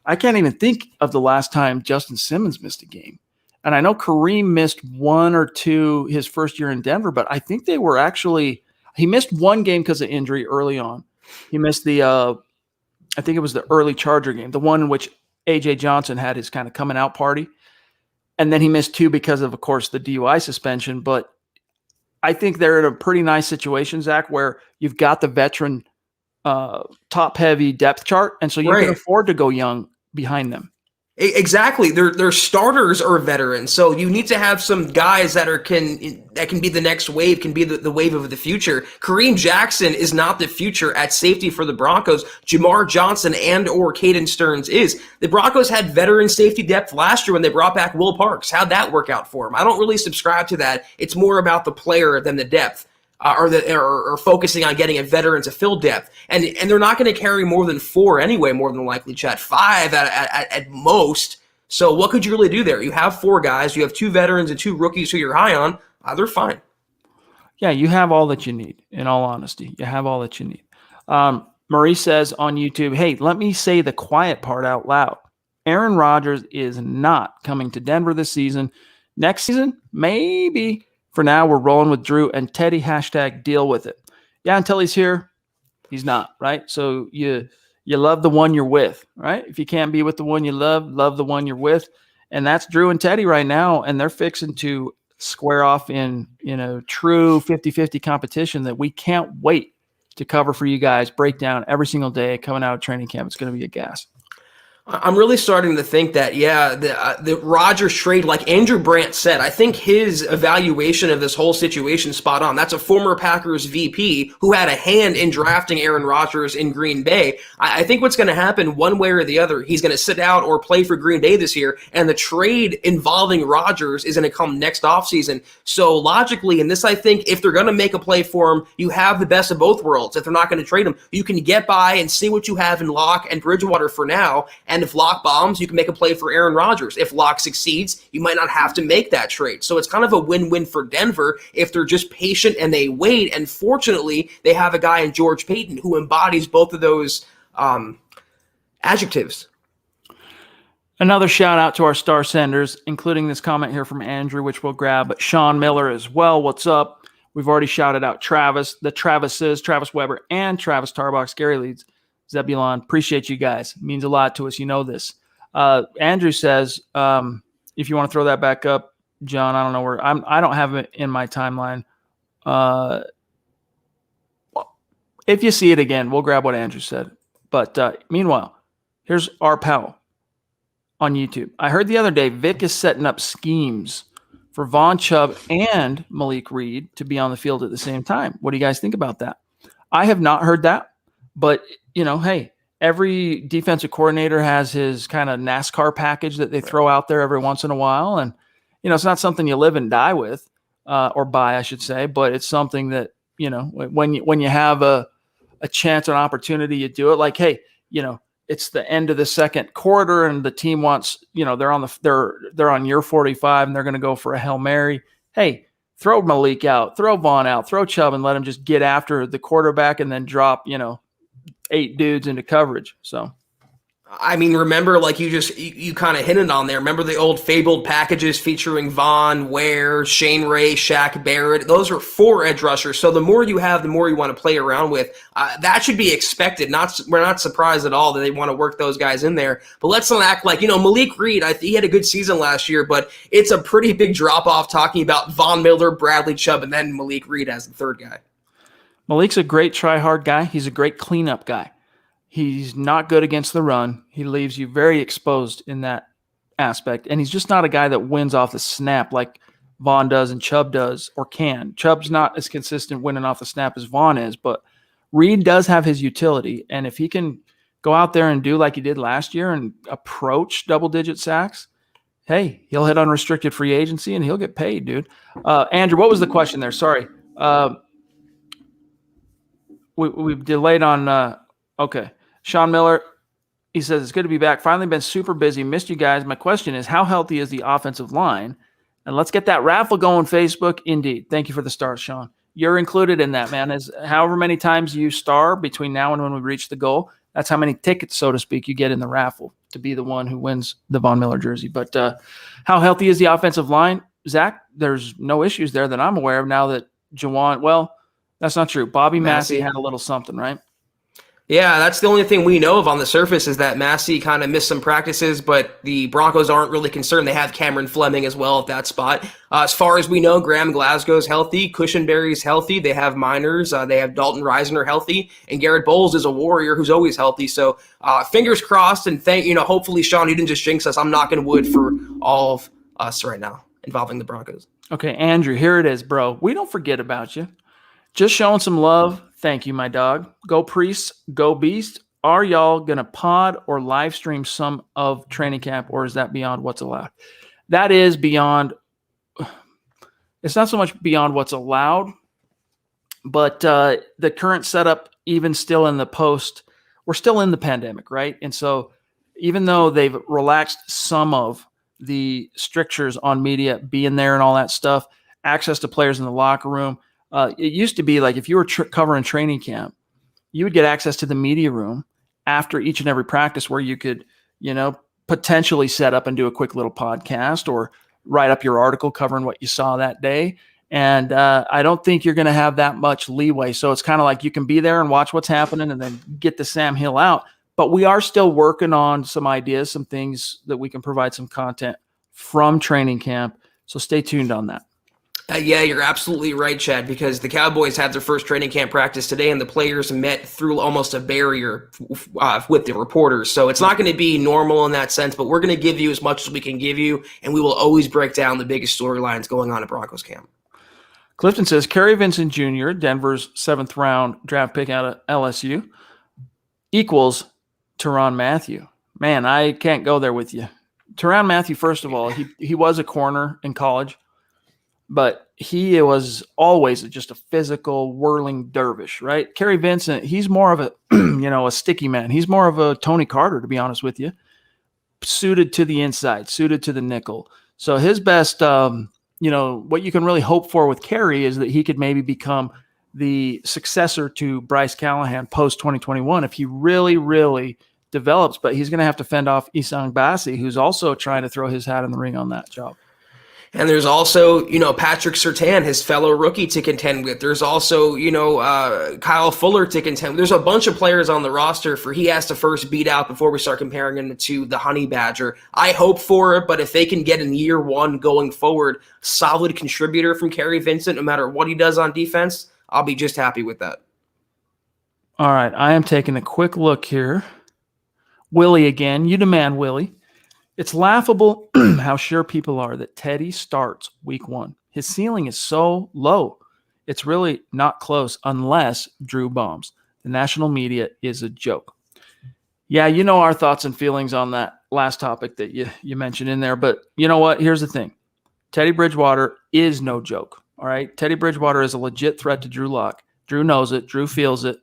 I can't even think of the last time Justin Simmons missed a game. And I know Kareem missed 1 or 2 his first year in Denver, but I think they were actually – he missed 1 game because of injury early on. He missed the I think it was the early Charger game, the one in which A.J. Johnson had his kind of coming out party. And then he missed 2 because of course, the DUI suspension. But I think they're in a pretty nice situation, Zach, where you've got the veteran top-heavy depth chart, and so you can afford to go young behind them. Exactly. Their starters are veterans. So you need to have some guys that can be the next wave, can be the wave of the future. Kareem Jackson is not the future at safety for the Broncos. Jamar Johnson and or Caden Stearns is. The Broncos had veteran safety depth last year when they brought back Will Parks. How'd that work out for him? I don't really subscribe to that. It's more about the player than the depth. Or focusing on getting a veteran to fill depth. And they're not going to carry more than 4 anyway, more than likely, Chad. 5 at most. So what could you really do there? You have 4 guys. You have 2 veterans and 2 rookies who you're high on. They're fine. Yeah, you have all that you need, in all honesty. You have all that you need. Marie says on YouTube, hey, let me say the quiet part out loud. Aaron Rodgers is not coming to Denver this season. Next season, maybe. For now, we're rolling with Drew and Teddy. # deal with it. Yeah, until he's here, he's not, right? So you love the one you're with, right? If you can't be with the one you love the one you're with. And that's Drew and Teddy right now. And they're fixing to square off in, true 50-50 competition that we can't wait to cover for you guys, break down every single day coming out of training camp. It's going to be a gas. I'm really starting to think that, the Rodgers trade, like Andrew Brandt said, I think his evaluation of this whole situation is spot on. That's a former Packers VP who had a hand in drafting Aaron Rodgers in Green Bay. I think what's going to happen one way or the other, he's going to sit out or play for Green Bay this year, and the trade involving Rodgers is going to come next offseason. So logically, in this, I think if they're going to make a play for him, you have the best of both worlds. If they're not going to trade him, you can get by and see what you have in Locke and Bridgewater for now. And if Locke bombs, you can make a play for Aaron Rodgers. If Locke succeeds, you might not have to make that trade. So it's kind of a win-win for Denver if they're just patient and they wait. And fortunately, they have a guy in George Payton who embodies both of those adjectives. Another shout out to our star senders, including this comment here from Andrew, which we'll grab, but Sean Miller as well. What's up? We've already shouted out Travis, the Travises, Travis Weber, and Travis Tarbox, Gary Leeds, Zebulon. Appreciate you guys. It means a lot to us. You know this. Andrew says, if you want to throw that back up, John, I don't know where I don't have it in my timeline. If you see it again, we'll grab what Andrew said. But meanwhile, here's our pal on YouTube. I heard the other day Vic is setting up schemes for Von Chubb and Malik Reed to be on the field at the same time. What do you guys think about that? I have not heard that, but hey, every defensive coordinator has his kind of NASCAR package that they throw out there every once in a while. And, it's not something you live and die with, or buy, I should say, but it's something that, when you have a chance or an opportunity, you do it. Like, hey, it's the end of the second quarter and the team wants, they're on year 45 and they're going to go for a Hail Mary. Hey, throw Malik out, throw Vaughn out, throw Chubb and let him just get after the quarterback and then drop, 8 dudes into coverage. So, I mean, remember, like you kind of hinted on there. Remember the old fabled packages featuring Vaughn, Ware, Shane Ray, Shaq Barrett. Those are 4 edge rushers. So the more you have, the more you want to play around with. That should be expected. We're not surprised at all that they want to work those guys in there. But let's not act like, Malik Reed, he had a good season last year, but it's a pretty big drop off talking about Von Miller, Bradley Chubb, and then Malik Reed as the third guy. Malik's a great try-hard guy. He's a great cleanup guy. He's not good against the run. He leaves you very exposed in that aspect. And he's just not a guy that wins off the snap like Vaughn does and Chubb does or can. Chubb's not as consistent winning off the snap as Vaughn is, but Reed does have his utility. And if he can go out there and do like he did last year and approach double-digit sacks, hey, he'll hit unrestricted free agency and he'll get paid, dude. Andrew, what was the question there? Sorry. We've delayed on okay. Sean Miller, he says, it's good to be back. Finally been super busy. Missed you guys. My question is, how healthy is the offensive line? And let's get that raffle going, Facebook. Indeed. Thank you for the stars, Sean. You're included in that, man. As however many times you star between now and when we reach the goal, that's how many tickets, so to speak, you get in the raffle to be the one who wins the Von Miller jersey. But how healthy is the offensive line? Zach, there's no issues there that I'm aware of now that Jawan, well, that's not true. Bobby Massey had a little something, right? Yeah, that's the only thing we know of on the surface is that Massey kind of missed some practices, but the Broncos aren't really concerned. They have Cameron Fleming as well at that spot. As far as we know, Graham Glasgow's healthy, Cushenberry's healthy, they have Miners, they have Dalton Reisner healthy, and Garrett Bowles is a warrior who's always healthy. So fingers crossed, and hopefully, Sean, you didn't just jinx us. I'm knocking wood for all of us right now involving the Broncos. Okay, Andrew, here it is, bro. We don't forget about you. Just showing some love. Thank you, my dog. Go Priests, go Beast. Are y'all going to pod or live stream some of training camp, or is that beyond what's allowed? That is beyond. It's not so much beyond what's allowed, but the current setup, even still in the post, we're still in the pandemic, right? And so even though they've relaxed some of the strictures on media being there and all that stuff, access to players in the locker room, it used to be like if you were covering training camp, you would get access to the media room after each and every practice where you could, potentially set up and do a quick little podcast or write up your article covering what you saw that day. And I don't think you're going to have that much leeway. So it's kind of like you can be there and watch what's happening and then get the Sam Hill out. But we are still working on some ideas, some things that we can provide some content from training camp. So stay tuned on that. Yeah, you're absolutely right, Chad, because the Cowboys had their first training camp practice today, and the players met through almost a barrier with the reporters. So it's not going to be normal in that sense, but we're going to give you as much as we can give you, and we will always break down the biggest storylines going on at Broncos camp. Clifton says, Kerry Vincent Jr., Denver's 7th-round draft pick out of LSU, equals Tyrann Mathieu. Man, I can't go there with you. Tyrann Mathieu, first of all, he was a corner in college, but he was always just a physical, whirling dervish, right? Kerry Vincent, he's more of a, a sticky man. He's more of a Tony Carter, to be honest with you, suited to the inside, suited to the nickel. So his best, what you can really hope for with Kerry is that he could maybe become the successor to Bryce Callahan post-2021 if he really, really develops. But he's going to have to fend off Isang Bassi, who's also trying to throw his hat in the ring on that job. And there's also, Patrick Surtain, his fellow rookie, to contend with. There's also, Kyle Fuller to contend with. There's a bunch of players on the roster he has to first beat out before we start comparing him to the Honey Badger. I hope for it, but if they can get in year one going forward, solid contributor from Kerry Vincent, no matter what he does on defense, I'll be just happy with that. All right, I am taking a quick look here. Willie again. You demand, Willie. It's laughable how sure people are that Teddy starts week 1. His ceiling is so low. It's really not close unless Drew bombs. The national media is a joke. Yeah, our thoughts and feelings on that last topic that you mentioned in there. But you know what? Here's the thing. Teddy Bridgewater is no joke. All right? Teddy Bridgewater is a legit threat to Drew Lock. Drew knows it. Drew feels it.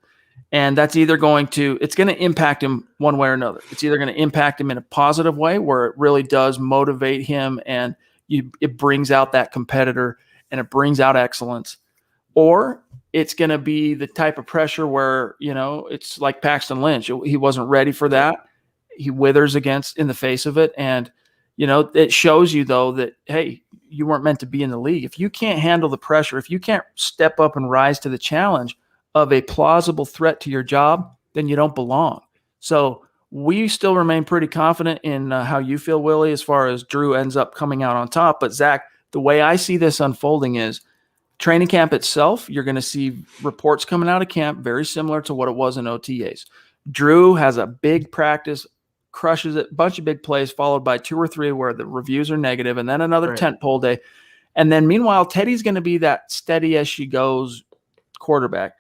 And that's either it's going to impact him one way or another. It's either going to impact him in a positive way where it really does motivate him and it brings out that competitor and it brings out excellence. Or it's going to be the type of pressure where, it's like Paxton Lynch. He wasn't ready for that. He withers in the face of it. And, it shows you, though, that, hey, you weren't meant to be in the league. If you can't handle the pressure, if you can't step up and rise to the challenge of a plausible threat to your job, then you don't belong. So we still remain pretty confident in how you feel, Willie, as far as Drew ends up coming out on top. But Zach, the way I see this unfolding is training camp itself, you're going to see reports coming out of camp very similar to what it was in OTAs. Drew has a big practice, crushes it, bunch of big plays, followed by 2 or 3 where the reviews are negative, and then another tent pole day. And then meanwhile, Teddy's going to be that steady as she goes quarterback.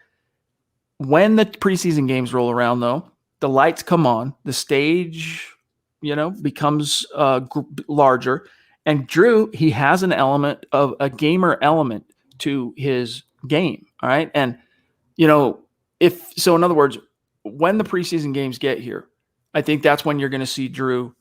When the preseason games roll around, though, the lights come on, the stage, becomes larger. And Drew, he has an element of a gamer element to his game. All right. And, in other words, when the preseason games get here, I think that's when you're going to see Drew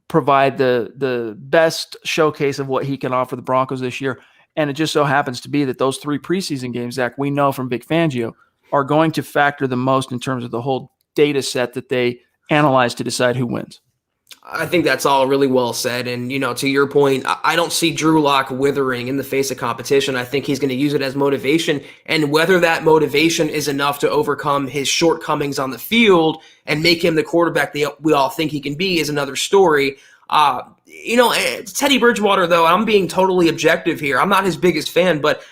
provide the best showcase of what he can offer the Broncos this year. And it just so happens to be that those 3 preseason games, Zach, we know from Vic Fangio, are going to factor the most in terms of the whole data set that they analyze to decide who wins. I think that's all really well said. And, to your point, I don't see Drew Lock withering in the face of competition. I think he's going to use it as motivation. And whether that motivation is enough to overcome his shortcomings on the field and make him the quarterback that we all think he can be is another story. Teddy Bridgewater, though, I'm being totally objective here. I'm not his biggest fan, but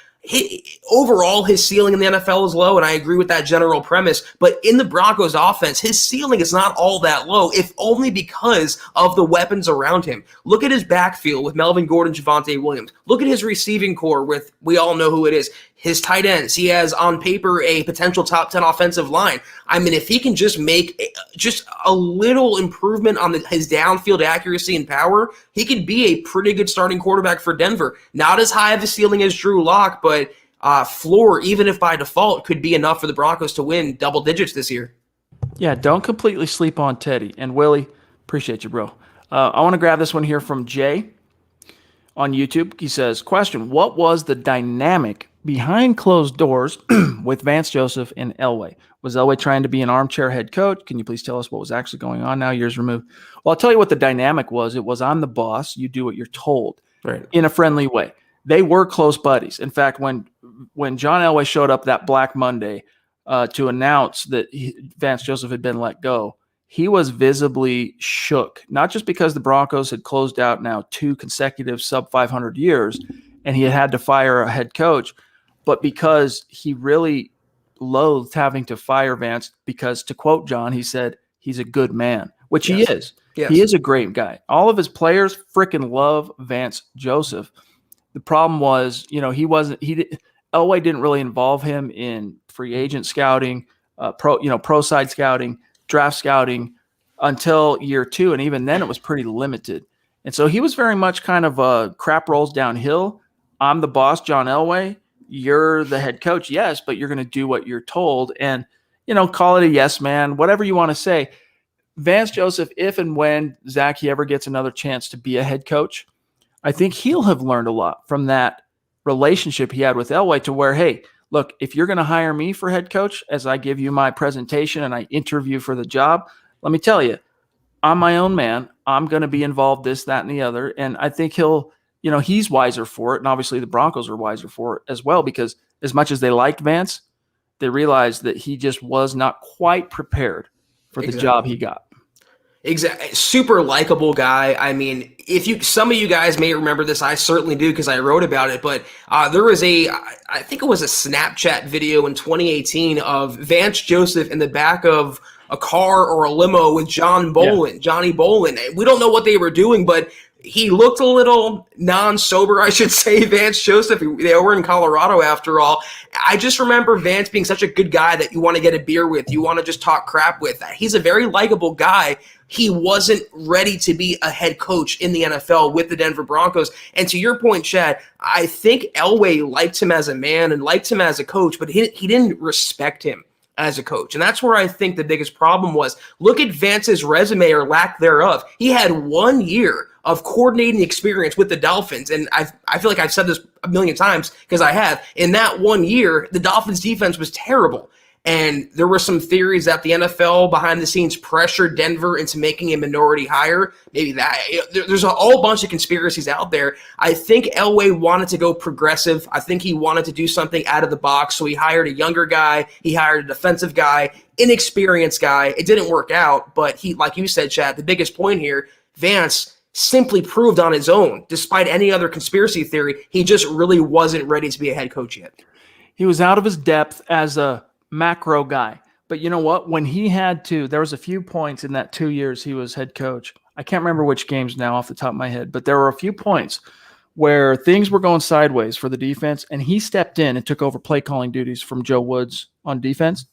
overall, his ceiling in the NFL is low, and I agree with that general premise. But in the Broncos offense, his ceiling is not all that low, if only because of the weapons around him. Look at his backfield with Melvin Gordon, Javonte Williams. Look at his receiving core with, we all know who it is, his tight ends. He has on paper a potential top 10 offensive line. I mean, if he can just make just a little improvement on his downfield accuracy and power, he could be a pretty good starting quarterback for Denver. Not as high of a ceiling as Drew Lock, but floor, even if by default, could be enough for the Broncos to win double digits this year. Yeah, don't completely sleep on Teddy. And Willie, appreciate you, bro. I want to grab this one here from Jay on YouTube. He says, question, what was the dynamic behind closed doors with Vance Joseph and Elway? Was Elway trying to be an armchair head coach? Can you please tell us what was actually going on now, years removed? Well, I'll tell you what the dynamic was. It was, I'm the boss. You do what you're told, right, in a friendly way. They were close buddies. In fact, when John Elway showed up that Black Monday to announce that Vance Joseph had been let go, he was visibly shook, not just because the Broncos had closed out now 2 consecutive sub-500 years, and he had to fire a head coach. But because he really loathed having to fire Vance, because to quote John, he said, he's a good man, which he is. Yes. He is a great guy. All of his players freaking love Vance Joseph. The problem was, Elway didn't really involve him in free agent scouting, pro side scouting, draft scouting until year 2. And even then it was pretty limited. And so he was very much kind of a crap rolls downhill. I'm the boss, John Elway. You're the head coach. Yes, but you're going to do what you're told. And, call it a yes man, whatever you want to say. Vance Joseph, if and when Zach, he ever gets another chance to be a head coach, I think he'll have learned a lot from that relationship he had with Elway to where, hey, look, if you're going to hire me for head coach, as I give you my presentation and I interview for the job, let me tell you, I'm my own man. I'm going to be involved this, that, and the other. And I think he's wiser for it. And obviously the Broncos are wiser for it as well, because as much as they liked Vance, they realized that he just was not quite prepared for the job he got. Exactly. Super likable guy. I mean, some of you guys may remember this. I certainly do because I wrote about it. But there was I think it was a Snapchat video in 2018 of Vance Joseph in the back of a car or a limo with Johnny Bolin. We don't know what they were doing, but he looked a little non-sober, I should say, Vance Joseph. They were in Colorado after all. I just remember Vance being such a good guy that you want to get a beer with, you want to just talk crap with. He's a very likable guy. He wasn't ready to be a head coach in the NFL with the Denver Broncos. And to your point, Chad, I think Elway liked him as a man and liked him as a coach, but he didn't respect him as a coach. And that's where I think the biggest problem was. Look at Vance's resume or lack thereof. He had 1 year of coordinating experience with the Dolphins. And I feel like I've said this a million times because I have. In that 1 year, the Dolphins defense was terrible. And there were some theories that the NFL behind the scenes pressured Denver into making a minority hire. Maybe that. There's a whole bunch of conspiracies out there. I think Elway wanted to go progressive. I think he wanted to do something out of the box. So he hired a younger guy. He hired a defensive guy, inexperienced guy. It didn't work out. But he, like you said, Chad, the biggest point here, Vance simply proved on his own, despite any other conspiracy theory, he just really wasn't ready to be a head coach yet. He was out of his depth as a macro guy. But you know what? When he had to, there was a few points in that 2 years he was head coach. I can't remember which games now off the top of my head, but there were a few points where things were going sideways for the defense, and he stepped in and took over play calling duties from Joe Woods on defense.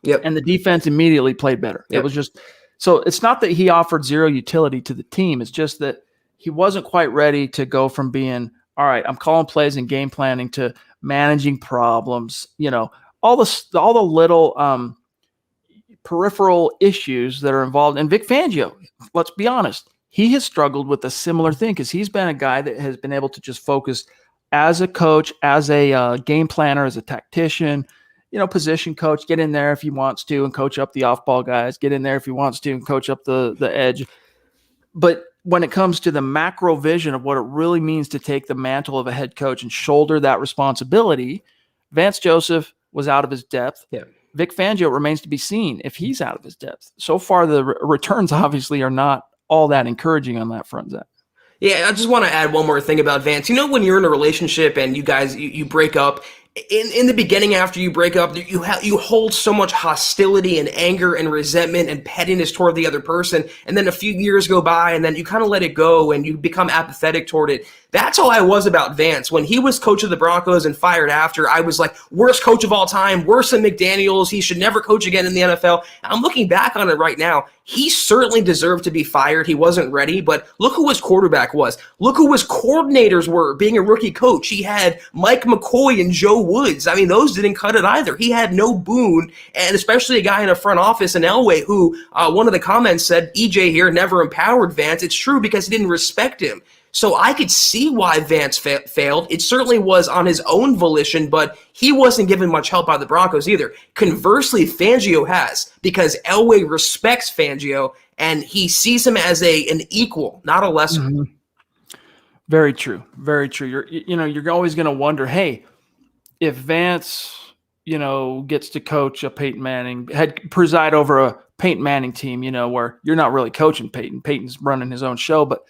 Yep. And the defense immediately played better. Yep. It was just, so it's not that he offered zero utility to the team. It's just that he wasn't quite ready to go from being, all right, I'm calling plays and game planning, to managing problems, all the little peripheral issues that are involved. And Vic Fangio, let's be honest, he has struggled with a similar thing because he's been a guy that has been able to just focus as a coach, as a game planner, as a tactician, position coach, get in there if he wants to and coach up the off-ball guys, get in there if he wants to and coach up the edge. But when it comes to the macro vision of what it really means to take the mantle of a head coach and shoulder that responsibility, Vance Joseph was out of his depth. Yeah. Vic Fangio remains to be seen if he's out of his depth. So far, the returns obviously are not all that encouraging on that front, Zach. Yeah, I just want to add one more thing about Vance. When you're in a relationship and you guys you break up, in the beginning after you break up, you hold so much hostility and anger and resentment and pettiness toward the other person, and then a few years go by and then you kind of let it go and you become apathetic toward it. That's how I was about Vance. When he was coach of the Broncos and fired after, I was like, worst coach of all time, worse than McDaniels. He should never coach again in the NFL. I'm looking back on it right now. He certainly deserved to be fired. He wasn't ready, but look who his quarterback was. Look who his coordinators were being a rookie coach. He had Mike McCoy and Joe Woods. I mean, those didn't cut it either. He had no boon, and especially a guy in a front office in Elway who, one of the comments said, EJ here never empowered Vance. It's true because he didn't respect him. So I could see why Vance failed. It certainly was on his own volition, but he wasn't given much help by the Broncos either. Conversely, Fangio has, because Elway respects Fangio, and he sees him as an equal, not a lesser. Mm-hmm. Very true. Very true. You're always going to wonder, hey, if Vance, gets to coach a Peyton Manning, preside over a Peyton Manning team, where you're not really coaching Peyton. Peyton's running his own show, but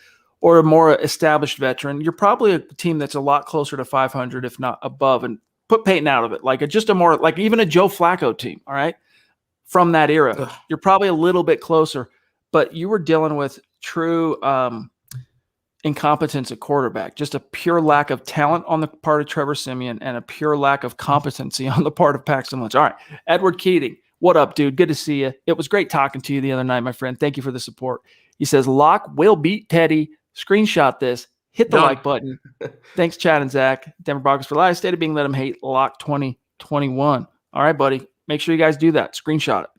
or a more established veteran, you're probably a team that's a lot closer to 500, if not above, and put Peyton out of it. Like just a more, like even a Joe Flacco team, all right, from that era. Ugh. You're probably a little bit closer, but you were dealing with true incompetence at quarterback, just a pure lack of talent on the part of Trevor Siemian and a pure lack of competency on the part of Paxton Lynch. All right, Edward Keating, what up, dude? Good to see you. It was great talking to you the other night, my friend. Thank you for the support. He says, Locke will beat Teddy. Screenshot this. Hit the like button. Thanks, Chad and Zach. Denver Broncos for life. State of being let him hate. Locke 2021. All right, buddy. Make sure you guys do that. Screenshot it.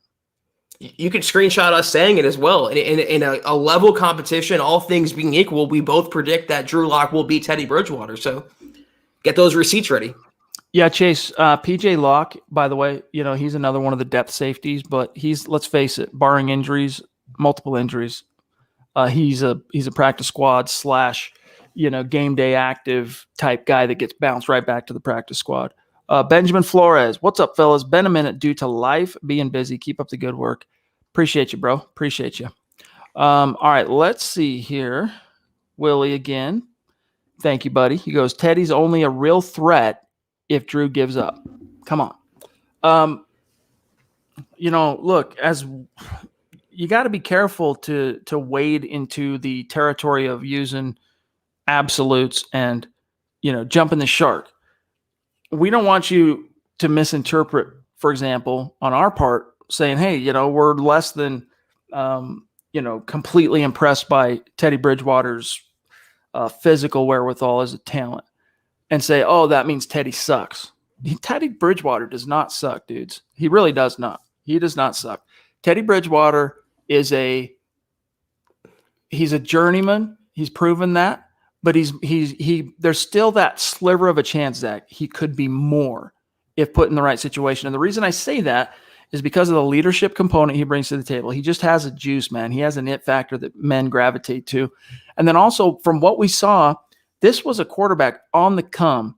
You could screenshot us saying it as well. In a level competition, all things being equal, we both predict that Drew Lock will beat Teddy Bridgewater. So get those receipts ready. Yeah, Chase, PJ Locke, by the way, he's another one of the depth safeties, but let's face it, barring injuries, multiple injuries, he's a practice squad / game day active type guy that gets bounced right back to the practice squad. Benjamin Flores, what's up, fellas? Been a minute due to life being busy. Keep up the good work. Appreciate you, bro. Appreciate you. All right, let's see here. Willie again. Thank you, buddy. He goes, Teddy's only a real threat if Drew gives up. Come on. Look, as you got to be careful to wade into the territory of using absolutes and, jumping the shark. We don't want you to misinterpret, for example, on our part, saying, hey, we're less than, completely impressed by Teddy Bridgewater's physical wherewithal as a talent and say, oh, that means Teddy sucks. Teddy Bridgewater does not suck, dudes. He really does not. He does not suck. Teddy Bridgewater he's a journeyman. He's proven that. But there's still that sliver of a chance, Zach, he could be more if put in the right situation. And the reason I say that is because of the leadership component he brings to the table. He just has a juice, man. He has an it factor that men gravitate to. And then also from what we saw, this was a quarterback on the come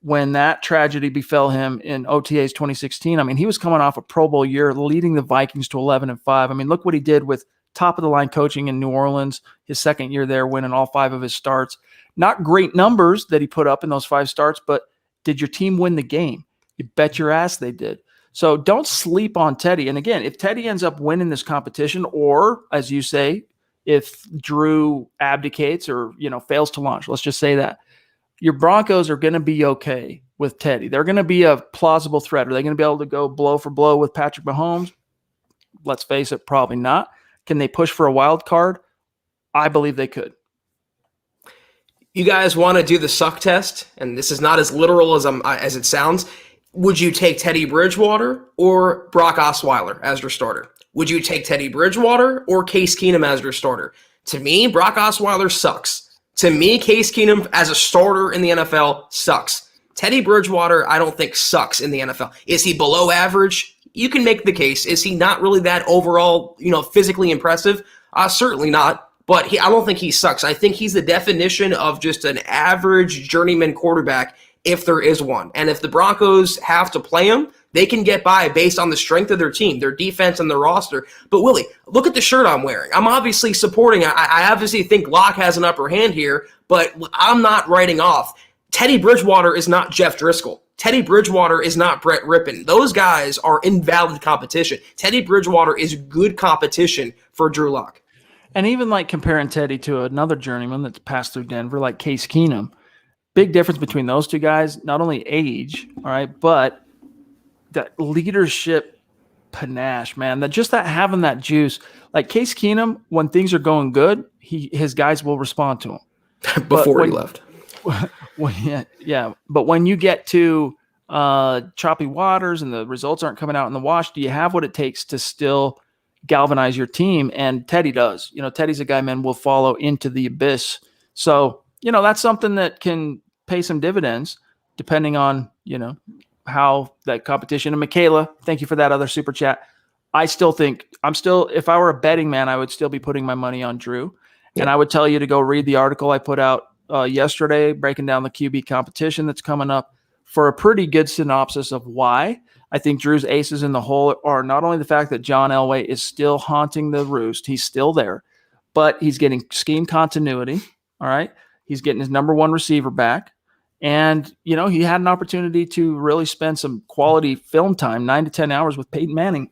when that tragedy befell him in OTAs 2016. I mean, he was coming off a Pro Bowl year, leading the Vikings to 11-5. I mean, look what he did with top of the line coaching in New Orleans, his second year there, winning all 5 of his starts. Not great numbers that he put up in those 5 starts, but did your team win the game? You bet your ass they did. So don't sleep on Teddy. And again, if Teddy ends up winning this competition, or as you say, if Drew abdicates or, fails to launch, let's just say that, your Broncos are going to be okay with Teddy. They're going to be a plausible threat. Are they going to be able to go blow for blow with Patrick Mahomes? Let's face it, probably not. Can they push for a wild card? I believe they could. You guys want to do the suck test, and this is not as literal as it sounds. Would you take Teddy Bridgewater or Brock Osweiler as your starter? Would you take Teddy Bridgewater or Case Keenum as your starter? To me, Brock Osweiler sucks. To me, Case Keenum as a starter in the NFL sucks. Teddy Bridgewater, I don't think sucks in the NFL. Is he below average? You can make the case. Is he not really that overall, physically impressive? Certainly not. But I don't think he sucks. I think he's the definition of just an average journeyman quarterback, if there is one. And if the Broncos have to play him, they can get by based on the strength of their team, their defense, and their roster. But Willie, look at the shirt I'm wearing. I'm obviously supporting. I obviously think Locke has an upper hand here, but I'm not writing off. Teddy Bridgewater is not Jeff Driscoll. Teddy Bridgewater is not Brett Rippon. Those guys are invalid competition. Teddy Bridgewater is good competition for Drew Lock. And even like comparing Teddy to another journeyman that's passed through Denver, like Case Keenum, big difference between those two guys, not only age, all right, but that leadership panache, man, that having that juice. Like Case Keenum, when things are going good, his guys will respond to him. Before he left. Yeah. But when you get to choppy waters and the results aren't coming out in the wash, do you have what it takes to still galvanize your team? And Teddy does. Teddy's a guy men will follow into the abyss. So, that's something that can pay some dividends depending on, how that competition. And Michaela, thank you for that other super chat. I still think if I were a betting man, I would still be putting my money on Drew. Yeah. And I would tell you to go read the article I put out yesterday, breaking down the QB competition that's coming up, for a pretty good synopsis of why I think Drew's aces in the hole are not only the fact that John Elway is still haunting the roost, he's still there, but he's getting scheme continuity. All right. He's getting his number one receiver back. And, he had an opportunity to really spend some quality film time, 9 to 10 hours with Peyton Manning.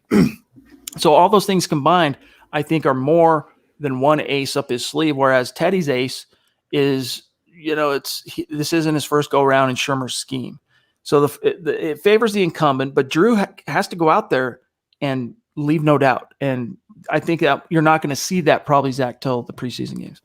So all those things combined, I think, are more than one ace up his sleeve, whereas Teddy's ace is, this isn't his first go-around in Shermer's scheme. So it favors the incumbent, but Drew has to go out there and leave no doubt. And I think that you're not going to see that probably, Zach, till the preseason games.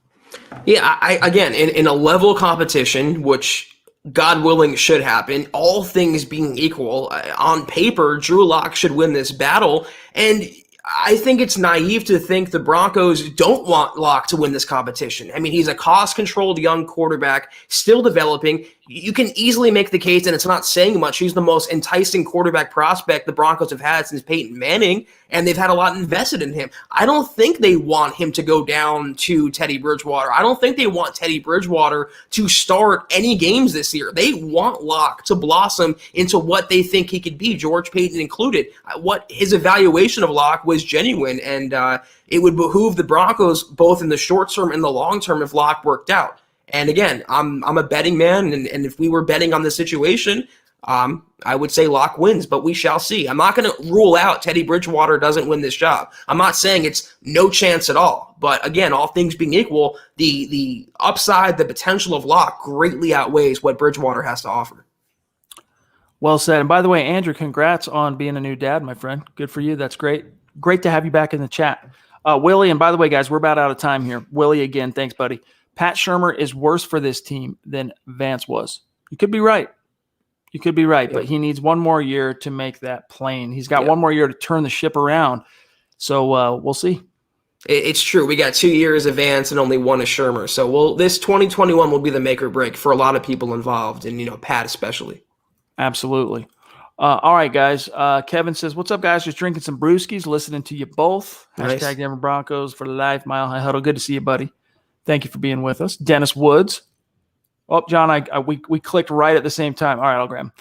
Yeah, again, in a level competition, which God willing should happen, all things being equal, on paper, Drew Lock should win this battle. And I think it's naive to think the Broncos don't want Lock to win this competition. I mean, he's a cost-controlled young quarterback, still developing. You can easily make the case, and it's not saying much, he's the most enticing quarterback prospect the Broncos have had since Peyton Manning, and they've had a lot invested in him. I don't think they want him to go down to Teddy Bridgewater. I don't think they want Teddy Bridgewater to start any games this year. They want Lock to blossom into what they think he could be, George Paton included. What his evaluation of Lock was genuine, and it would behoove the Broncos both in the short term and the long term if Lock worked out. And again, I'm a betting man, and if we were betting on the situation, I would say Lock wins, but we shall see. I'm not going to rule out Teddy Bridgewater doesn't win this job. I'm not saying it's no chance at all. But again, all things being equal, the upside, the potential of Lock greatly outweighs what Bridgewater has to offer. Well said. And by the way, Andrew, congrats on being a new dad, my friend. Good for you. That's great. Great to have you back in the chat. Willie, and by the way, guys, we're about out of time here. Willie, again, thanks, buddy. Pat Shurmur is worse for this team than Vance was. You could be right. But he needs one more year to make that plain. He's got one more year to turn the ship around. So we'll see. It's true. We got 2 years of Vance and only one of Shurmur. So this 2021 will be the make or break for a lot of people involved, and Pat especially. Absolutely. All right, guys. Kevin says, "What's up, guys? Just drinking some brewskis, listening to you both. Nice. Hashtag Denver Broncos for life. Mile High Huddle. Good to see you, buddy. Thank you for being with us." Dennis Woods. Oh, John, we clicked right at the same time. All right, I'll grab him.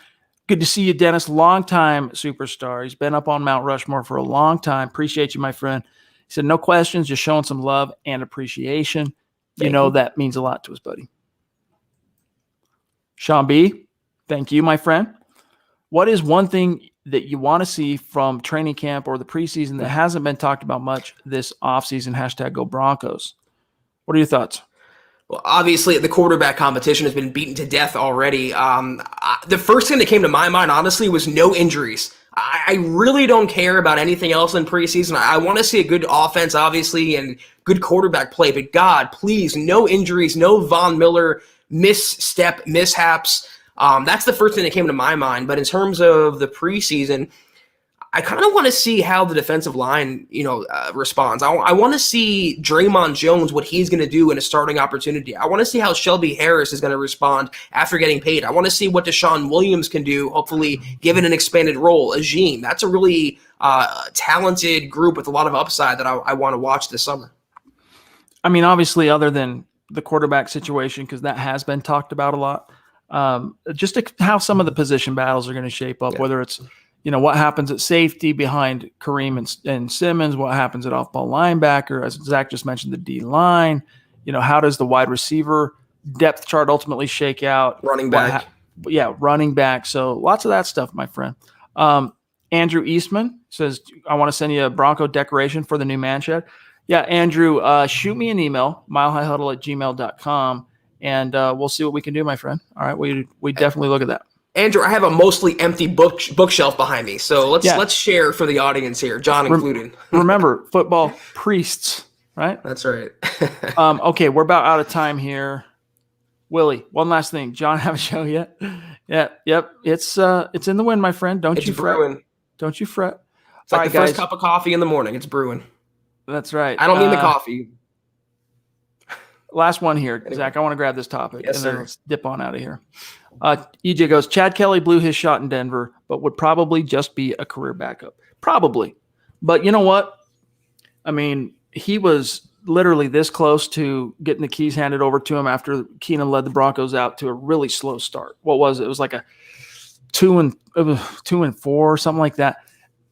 Good to see you, Dennis. Long-time superstar. He's been up on Mount Rushmore for a long time. Appreciate you, my friend. He said, "No questions, just showing some love and appreciation." Thank you. That means a lot to us, buddy. Sean B., thank you, my friend. What is one thing that you want to see from training camp or the preseason that hasn't been talked about much this offseason? Hashtag Go Broncos. What are your thoughts? Well, obviously, the quarterback competition has been beaten to death already. The first thing that came to my mind, honestly, was no injuries. I really don't care about anything else in preseason. I want to see a good offense, obviously, and good quarterback play. But God, please, no injuries, no Von Miller mishaps. That's the first thing that came to my mind. But in terms of the preseason, I kind of want to see how the defensive line, responds. I want to see Draymond Jones, what he's going to do in a starting opportunity. I want to see how Shelby Harris is going to respond after getting paid. I want to see what Deshaun Williams can do, hopefully given an expanded role. Ajeen, that's a really talented group with a lot of upside that I want to watch this summer. I mean, obviously, other than the quarterback situation, because that has been talked about a lot, just how some of the position battles are going to shape up, whether it's what happens at safety behind Kareem and Simmons, what happens at off-ball linebacker, as Zach just mentioned, the D-line, how does the wide receiver depth chart ultimately shake out? Running back. Running back. So lots of that stuff, my friend. Andrew Eastman says, "I want to send you a Bronco decoration for the new man shed." Yeah, Andrew, shoot me an email, milehighhuddle@gmail.com, and we'll see what we can do, my friend. All right, we definitely look at that. Andrew, I have a mostly empty bookshelf behind me, so let's share for the audience here, John included. Remember, football priests, right? That's right. Okay, we're about out of time here. Willie, one last thing. John, have a show yet? Yeah, yep. It's in the wind, my friend. Don't you fret. Don't you fret. It's like the first cup of coffee in the morning. It's brewing. That's right. I don't mean the coffee. Last one here, Zach. I want to grab this topic, Yes, and sir. then let's dip on out of here. EJ goes, Chad Kelly blew his shot in Denver, but would probably just be a career backup. Probably. But you know what? I mean, he was literally this close to getting the keys handed over to him after Keenan led the Broncos out to a really slow start. What was it? It was like a 2-4 or something like that.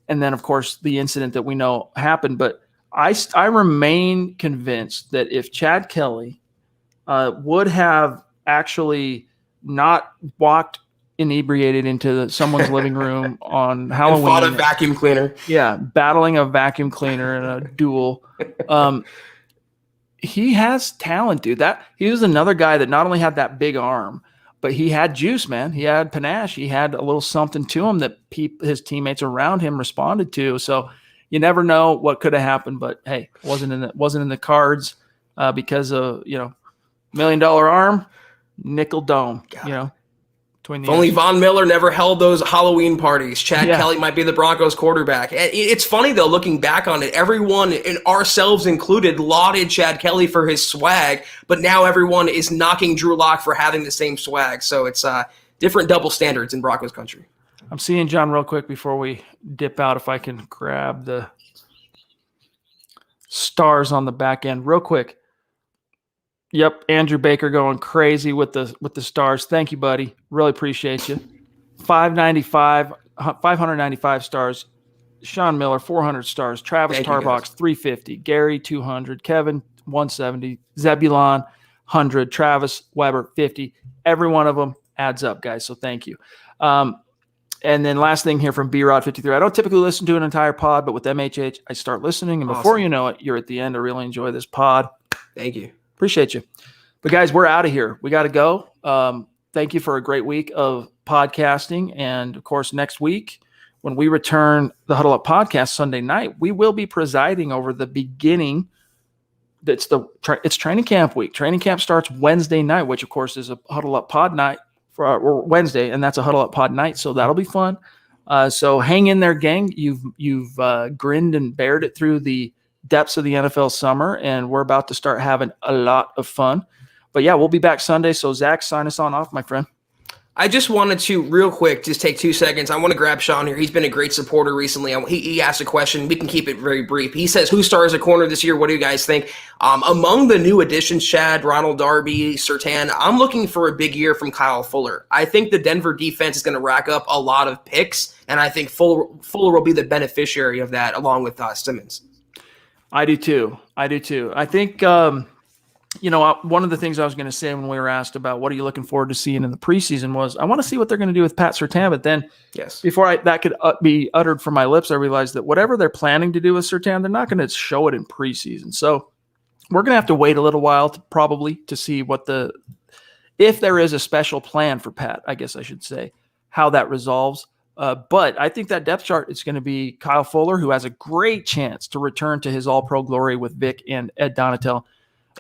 And then, of course, the incident that we know happened. But I remain convinced that if Chad Kelly would have actually not walked inebriated into someone's living room on Halloween. And fought a vacuum cleaner. Yeah, battling a vacuum cleaner in a duel. He has talent, dude. He was another guy that not only had that big arm, but he had juice, man. He had panache. He had a little something to him that his teammates around him responded to. So you never know what could have happened. But hey, wasn't in the cards because of $1 million arm, nickel dome. God. If only Von Miller never held those Halloween parties. Chad Kelly might be the Broncos quarterback. It's funny, though, looking back on it, everyone, and ourselves included, lauded Chad Kelly for his swag, but now everyone is knocking Drew Lock for having the same swag. So it's different double standards in Broncos country. I'm seeing John real quick before we dip out, if I can grab the stars on the back end real quick. Yep, Andrew Baker going crazy with the stars. Thank you, buddy. Really appreciate you. 595 stars. Sean Miller, 400 stars. Travis Tarbox, 350. Gary, 200. Kevin, 170. Zebulon, 100. Travis Weber, 50. Every one of them adds up, guys. So thank you. And then last thing here from B-Rod53. I don't typically listen to an entire pod, but with MHH, I start listening. And before you know it, you're at the end. I really enjoy this pod. Thank you. Appreciate you. But guys, we're out of here. We got to go. Thank you for a great week of podcasting. And of course, next week, when we return the Huddle Up podcast Sunday night, we will be presiding over the beginning. It's training camp week. Training camp starts Wednesday night, which of course is a Huddle Up pod night or Wednesday. And that's a Huddle Up pod night. So that'll be fun. So hang in there, gang. You've grinned and bared it through the depths of the NFL summer, and we're about to start having a lot of fun. But yeah, we'll be back Sunday. So Zach, sign us on off, my friend. I just wanted to real quick just take 2 seconds. I want to grab Sean here. He's been a great supporter recently. He asked a question. We can keep it very brief. He says, who stars a corner this year? What do you guys think? Among the new additions, Chad, Ronald Darby, Surtain, I'm looking for a big year from Kyle Fuller. I think the Denver defense is going to rack up a lot of picks, and I think Fuller will be the beneficiary of that along with Simmons. I do too. I think, one of the things I was going to say when we were asked about what are you looking forward to seeing in the preseason was I want to see what they're going to do with Pat Surtain. But then before that could be uttered from my lips, I realized that whatever they're planning to do with Surtain, they're not going to show it in preseason. So we're going to have to wait a little while to see if there is a special plan for Pat, I guess I should say, how that resolves. But I think that depth chart is going to be Kyle Fuller, who has a great chance to return to his all-pro glory with Vic and Ed Donatel.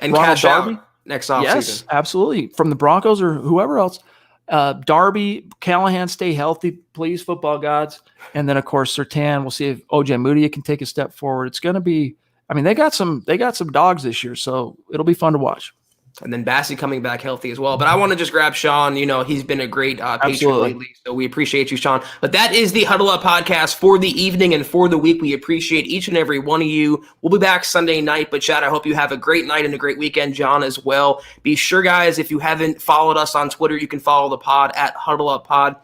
And cash out next offseason. Yes, absolutely. From the Broncos or whoever else. Darby, Callahan, stay healthy, please, football gods. And then, of course, Surtain. We'll see if OJ Mudia can take a step forward. It's going to be – they got some dogs this year, so it'll be fun to watch. And then Bassey coming back healthy as well. But I want to just grab Sean. He's been a great patron lately, so we appreciate you, Sean. But that is the Huddle Up podcast for the evening and for the week. We appreciate each and every one of you. We'll be back Sunday night. But, Chad, I hope you have a great night and a great weekend, John, as well. Be sure, guys, if you haven't followed us on Twitter, you can follow the pod at Huddle Up Pod.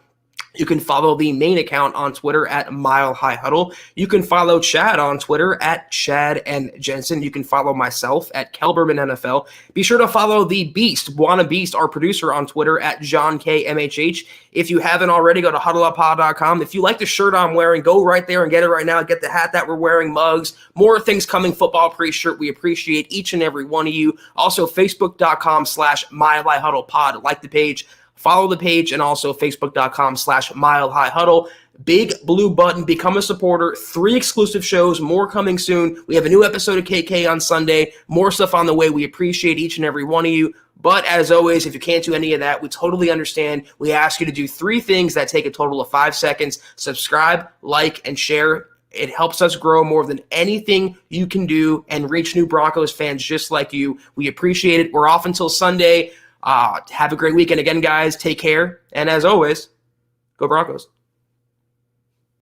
You can follow the main account on Twitter at Mile High Huddle. You can follow Chad on Twitter at Chad and Jensen. You can follow myself at Kelberman NFL. Be sure to follow the Beast, Wanna Beast, our producer on Twitter at John K MHH. If you haven't already, go to huddleuppod.com. If you like the shirt I'm wearing, go right there and get it right now. Get the hat that we're wearing, mugs, more things coming, football pre-shirt. We appreciate each and every one of you. Also, facebook.com/Mile High Huddle Pod. Like the page. Follow the page, and also facebook.com/Mile High Huddle. Big blue button, become a supporter. 3 exclusive shows, more coming soon. We have a new episode of KK on Sunday. More stuff on the way. We appreciate each and every one of you. But as always, if you can't do any of that, we totally understand. We ask you to do 3 things that take a total of 5 seconds. Subscribe, like, and share. It helps us grow more than anything you can do and reach new Broncos fans just like you. We appreciate it. We're off until Sunday. Have a great weekend again, guys. Take care. And as always, go Broncos.